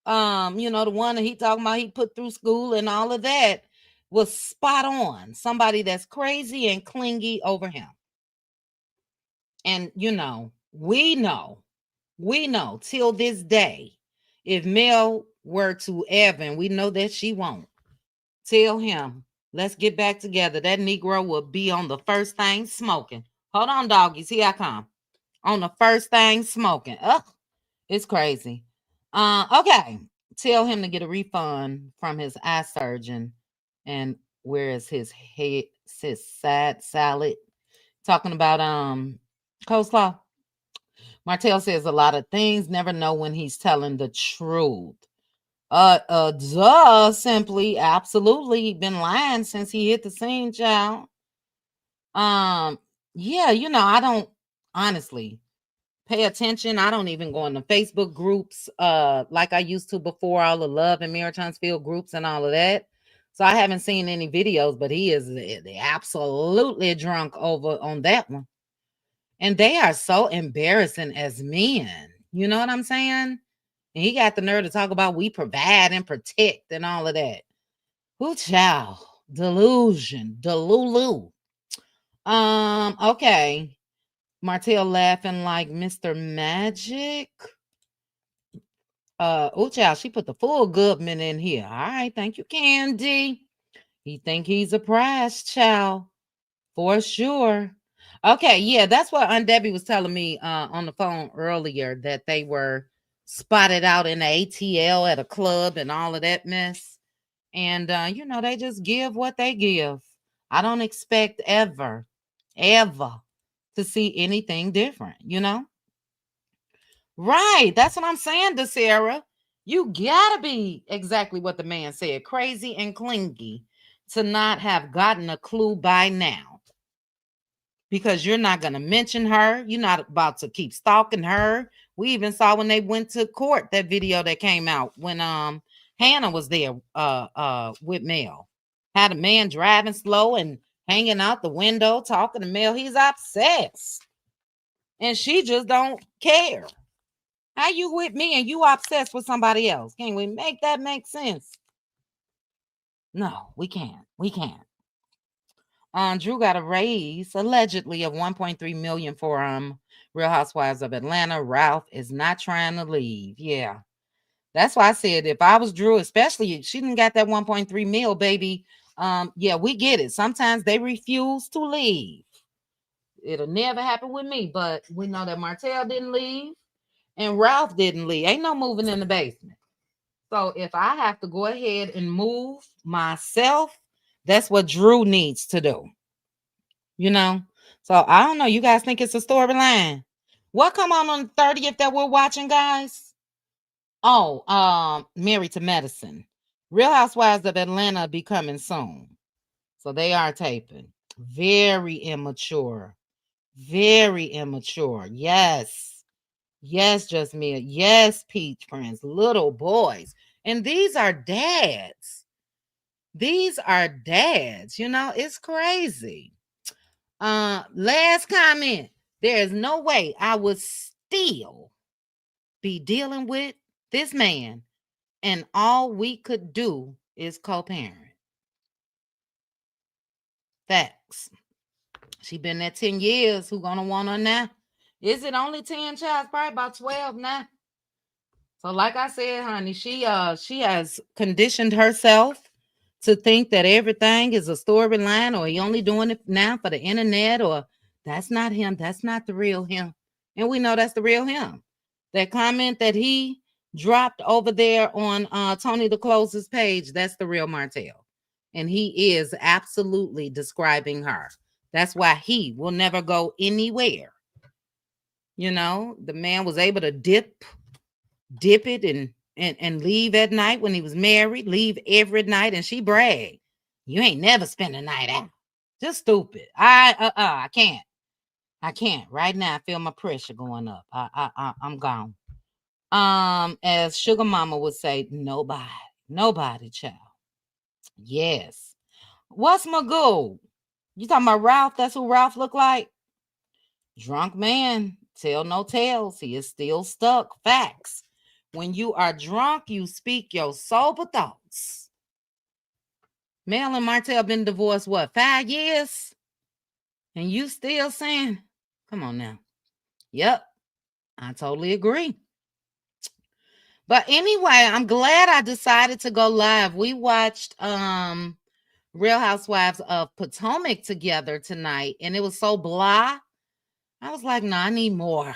The one that he talking about he put through school and all of that was spot on. Somebody that's crazy and clingy over him. And we know till this day, if Mel were to ever, we know that she won't, tell him, let's get back together, that Negro will be on the first thing smoking. Hold on, doggies, here I come. On the first thing smoking. Ugh, it's crazy. Okay. Tell him to get a refund from his eye surgeon. And where is his side salad? Talking about coleslaw. Martell says a lot of things, never know when he's telling the truth. Simply, absolutely been lying since he hit the scene, child. Yeah, I don't honestly pay attention. I don't even go into Facebook groups like I used to before, all the Love and Maritinesville groups and all of that. So I haven't seen any videos, but he is absolutely drunk over on that one. And they are so embarrassing as men. You know what I'm saying? And he got the nerve to talk about we provide and protect and all of that. Who child? Delusion. Delulu. Okay. Martell laughing like Mr. Magic. Child, she put the full Goodman in here. All right, thank you, Kandi. He think he's a prize child. For sure. Okay, yeah, that's what Aunt Debbie was telling me on the phone earlier, that they were spotted out in the ATL at a club and all of that mess. And, they just give what they give. I don't expect ever to see anything different, Right. That's what I'm saying to Sarah. You gotta be exactly what the man said, crazy and clingy, to not have gotten a clue by now. Because you're not gonna mention her. You're not about to keep stalking her. We even saw when they went to court that video that came out when Hannah was there with Mel. Had a man driving slow and hanging out the window talking to Mel. He's obsessed. And she just don't care. How you with me and you obsessed with somebody else? Can we make that make sense? No, we can't. We can't. Drew got a raise allegedly of 1.3 million for Real Housewives of Atlanta. Ralph is not trying to leave. Yeah. That's why I said if I was Drew, especially she didn't got that 1.3 mil, baby. Yeah, we get it. Sometimes they refuse to leave. It'll never happen with me, but we know that Martell didn't leave and Ralph didn't leave. Ain't no moving in the basement. So if I have to go ahead and move myself, that's what Drew needs to do. So I don't know. You guys think it's a storyline? What come on the 30th that we're watching, guys? Oh, Married to Medicine. Real Housewives of Atlanta be coming soon. So they are taping. Very immature. Very immature. Yes. Yes, Jasmine. Yes, Peach Prince. Little boys. And these are dads. These are dads. It's crazy. Last comment. There is no way I would still be dealing with this man, and all we could do is co-parent. Facts. She been there 10 years. Who gonna want her now? Is it only 10, child? Probably about 12 now. So, like I said, honey, she has conditioned herself to think that everything is a storyline, or he only doing it now for the internet, or that's not him. That's not the real him. And we know that's the real him. That comment that he dropped over there on Tony the Close's page, that's the real Martell. And he is absolutely describing her. That's why he will never go anywhere. The man was able to dip it and leave at night when he was married, leave every night, and she bragged, you ain't never spend a night out. Just stupid. I can't right now. I feel my pressure going up. I'm gone. As Sugar Mama would say, nobody, child. Yes. What's Magoo? You talking about Ralph? That's who Ralph looked like? Drunk man, tell no tales. He is still stuck. Facts. When you are drunk, you speak your sober thoughts. Mel and Martell been divorced, 5 years? And you still saying, come on now. Yep, I totally agree. But anyway, I'm glad I decided to go live. We watched Real Housewives of Potomac together tonight, and it was so blah. I was like, I need more.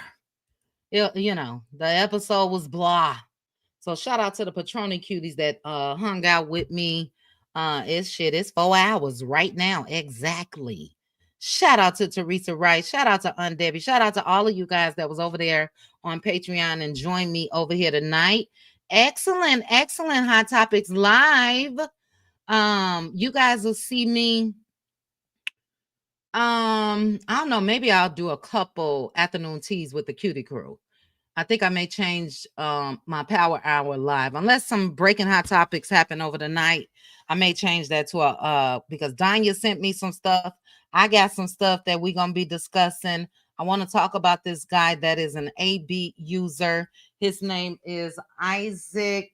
The episode was blah. So shout out to the Patroni cuties that hung out with me. It's 4 hours right now. Exactly. Shout out to Teresa Wright. Shout out to Debbie. Shout out to all of you guys that was over there on Patreon and joined me over here tonight. Excellent Hot Topics live. You guys will see me. I don't know. Maybe I'll do a couple afternoon teas with the cutie crew. I think I may change my power hour live unless some breaking hot topics happen over the night. I may change that to because Danya sent me some stuff. I got some stuff that we're going to be discussing. I want to talk about this guy that is an AB user. His name is Isaac.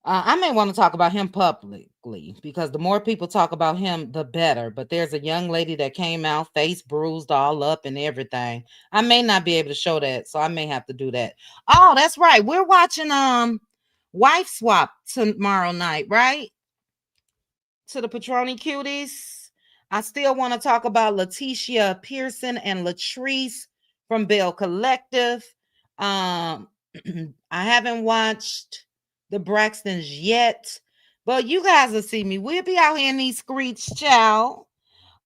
I may want to talk about him publicly because the more people talk about him, the better. But there's a young lady that came out, face bruised all up and everything. I may not be able to show that, so I may have to do that. Oh, that's right. We're watching Wife Swap tomorrow night, right? To the Patroni Cuties. I still want to talk about Letitia Pearson and Latrice from Bell Collective. I haven't watched the Braxtons yet, but you guys will see me. We'll be out here in these streets, child.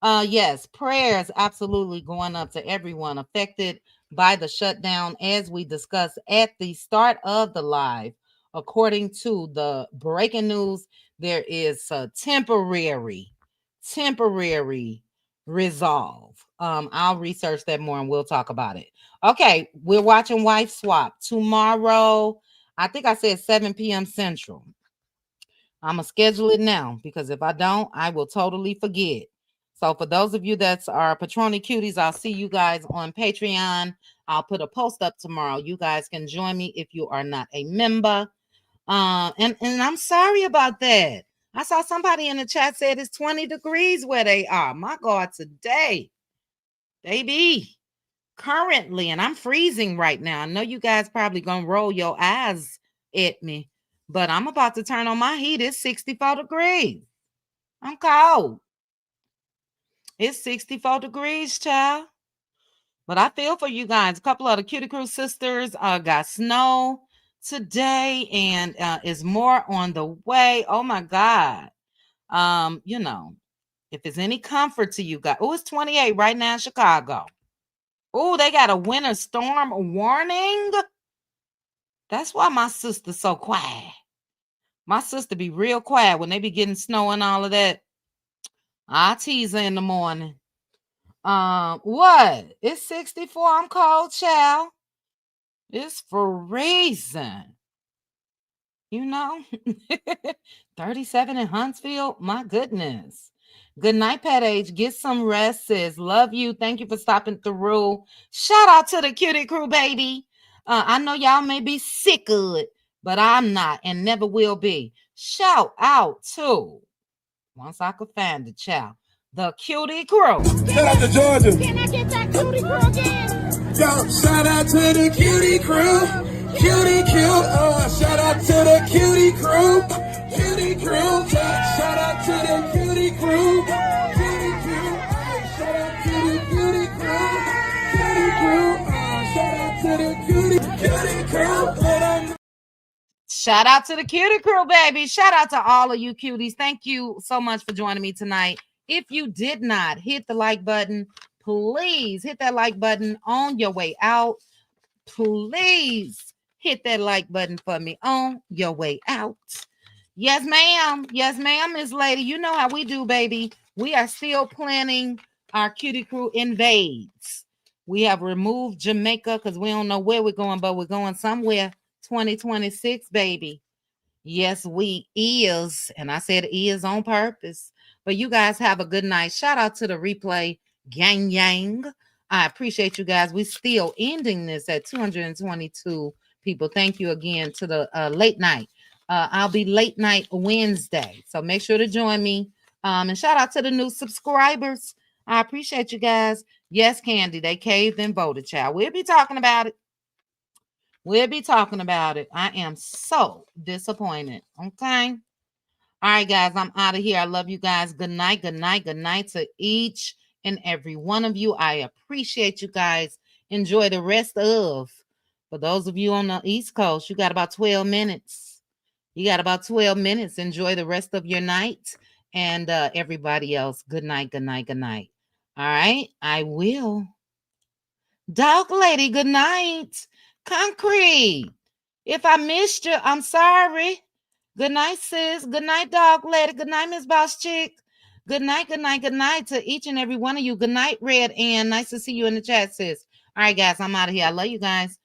Yes, prayers absolutely going up to everyone affected by the shutdown, as we discussed at the start of the live. According to the breaking news, there is a temporary resolve. I'll research that more and we'll talk about it. Okay, we're watching Wife Swap tomorrow. I think I said 7 p.m. Central. I'm going to schedule it now because if I don't, I will totally forget. So for those of you that are Patroni Cuties, I'll see you guys on Patreon. I'll put a post up tomorrow. You guys can join me if you are not a member. And I'm sorry about that. I saw somebody in the chat said it's 20 degrees where they are. My God, today, baby, currently, and I'm freezing right now. I know you guys probably gonna roll your eyes at me, but I'm about to turn on my heat. It's 64 degrees. I'm cold. It's 64 degrees, child. But I feel for you guys. A couple of the Cutie Crew sisters got snow today, and is more on the way. Oh my God. You know, if it's any comfort to you guys. Oh, it's 28 right now in Chicago. Oh, they got a winter storm warning. That's why my sister's so quiet. My sister be real quiet when they be getting snow and all of that. I tease her in the morning. What? It's 64. I'm cold, child. It's freezing. You know, 37 in Huntsville. My goodness. Good night, Pet Age. Get some rest, sis. Love you. Thank you for stopping through. Shout out to the Cutie Crew, baby. I know y'all may be sick of it, but I'm not and never will be. Shout out to, once I could find the child, the Cutie Crew. Shout out to Georgia. Can I get that Cutie Crew again? Yo, shout out to the Cutie Crew. Cutie Crew. Shout out to the Cutie Crew. Cutie Crew. Shout out to the Cutie Crew. Cutie Crew. Shout out to the Cutie Crew. Cutie Crew. Shout out to the Cutie Crew. Shout out to the Cutie Crew, baby. Shout out to all of you cuties. Thank you so much for joining me tonight. If you did not hit the like button, please hit that like button on your way out. Please hit that like button for me on your way out. Yes, ma'am. Yes, ma'am, Miss Lady. You know how we do, baby. We are still planning our Cutie Crew invades. We have removed Jamaica because we don't know where we're going, but we're going somewhere. 2026, baby. Yes, we is. And I said is on purpose. But you guys have a good night. Shout out to the replay gang yang. I appreciate you guys. We still ending this at 222 people. Thank you again to the late night. I'll be late night Wednesday. So make sure to join me. And shout out to the new subscribers. I appreciate you guys. Yes, Kandi, they caved and voted, child. We'll be talking about it. We'll be talking about it. I am so disappointed. Okay. All right, guys, I'm out of here. I love you guys. Good night. Good night. Good night to each and every one of you. I appreciate you guys. Enjoy the rest of. For those of you on the East Coast, you got about 12 minutes. You got about 12 minutes. Enjoy the rest of your night. And everybody else, good night. Good night. Good night. All right. I will. Dog Lady, good night. Concrete. If I missed you, I'm sorry. Good night, sis. Good night, Dog Lady. Good night, Miss Boss Chick. Good night, good night, good night to each and every one of you. Good night, Red Ann. Nice to see you in the chat, sis. All right, guys, I'm out of here. I love you guys.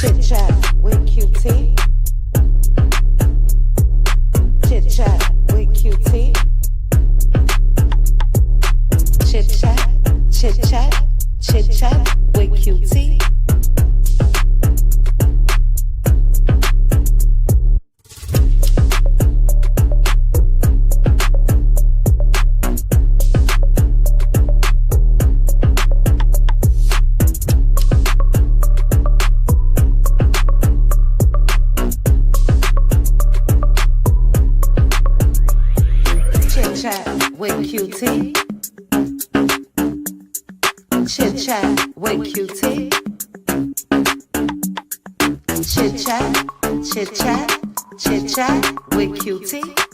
Chit chat with QT. Chit chat with QT. Chit chat, chit chat, chit chat with QT. With QT. Chit chat with QT. Chit chat, chit chat, chit chat with Cutie.